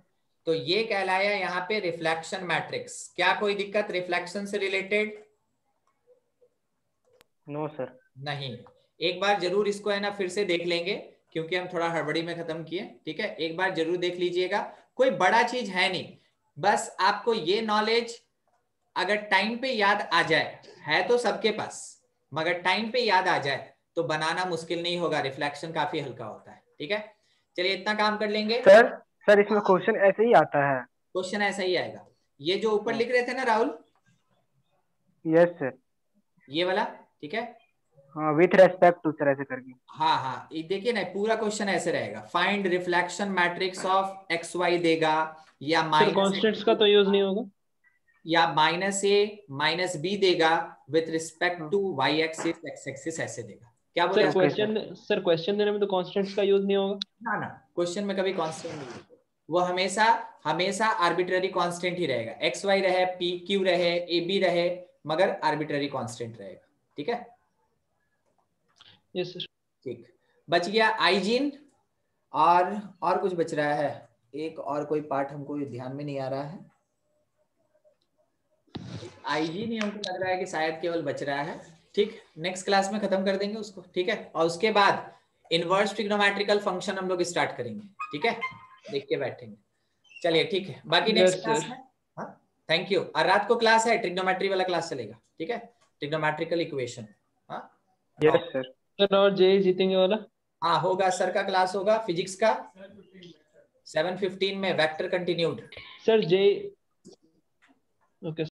तो ये कहलाया यहाँ पे रिफ्लेक्शन मैट्रिक्स। क्या कोई दिक्कत रिफ्लेक्शन से रिलेटेड? No sir. नहीं। एक बार जरूर इसको है ना फिर से देख लेंगे क्योंकि हम थोड़ा हड़बड़ी में खत्म किए। ठीक है, एक बार जरूर देख लीजिएगा, कोई बड़ा चीज है नहीं, बस आपको ये नॉलेज अगर टाइम पे याद आ जाए, है तो सबके पास, मगर टाइम पे याद आ जाए तो बनाना मुश्किल नहीं होगा, रिफ्लेक्शन काफी हल्का होता है। ठीक है, चलिए इतना काम कर लेंगे। सर इसमें क्वेश्चन ऐसे ही आता है? क्वेश्चन ऐसा ही आएगा, ये जो ऊपर लिख रहे थे ना राहुल, यस सर। ये वाला, ठीक है, हाँ विथ रेस्पेक्ट टू सर ऐसे करके। हाँ हाँ, ये देखिए ना पूरा क्वेश्चन ऐसे रहेगा, find reflection matrix of X Y देगा या सर कॉन्स्टेंट्स का तो यूज नहीं होगा, या माइनस ए माइनस बी देगा with respect to Y axis X axis ऐसे देगा। क्या बोले? सर क्वेश्चन देने में तो कॉन्स्टेंट्स का यूज नहीं होगा ना ना, क्वेश्चन में कभी कांस्टेंट नहीं है, वो हमेशा हमेशा आर्बिट्ररी कांस्टेंट ही रहेगा, एक्स वाई रहे, पी क्यू रहे, ए बी रहे, मगर आर्बिट्ररी कांस्टेंट रहेगा। ठीक है, यस सर। ठीक, बच गया आइजीन और कुछ बच रहा है, एक और कोई पार्ट हमको ध्यान में नहीं आ रहा है, आइजीन ही हमको लग रहा है कि शायद केवल बच रहा है। ठीक, नेक्स्ट क्लास में खत्म कर देंगे उसको। ठीक है, और उसके बाद इनवर्स ट्रिग्नोमेट्रिकल फंक्शन हम लोग स्टार्ट करेंगे। ठीक है, देख के बैठेंगे। चलिए ठीक है, बाकी नेक्स्ट क्लास में। हाँ, थैंक यू। और रात को क्लास है, ट्रिग्नोमेट्री वाला क्लास चलेगा। ठीक है, ट्रिग्नोमेट्रिकल इक्वेशन। हाँ यस सर। सर और जे जीतेंगे वाला? हाँ होगा, सर का क्लास होगा फिजिक्स का 7:15 में, वेक्टर कंटिन्यूड। सर जे, ओके।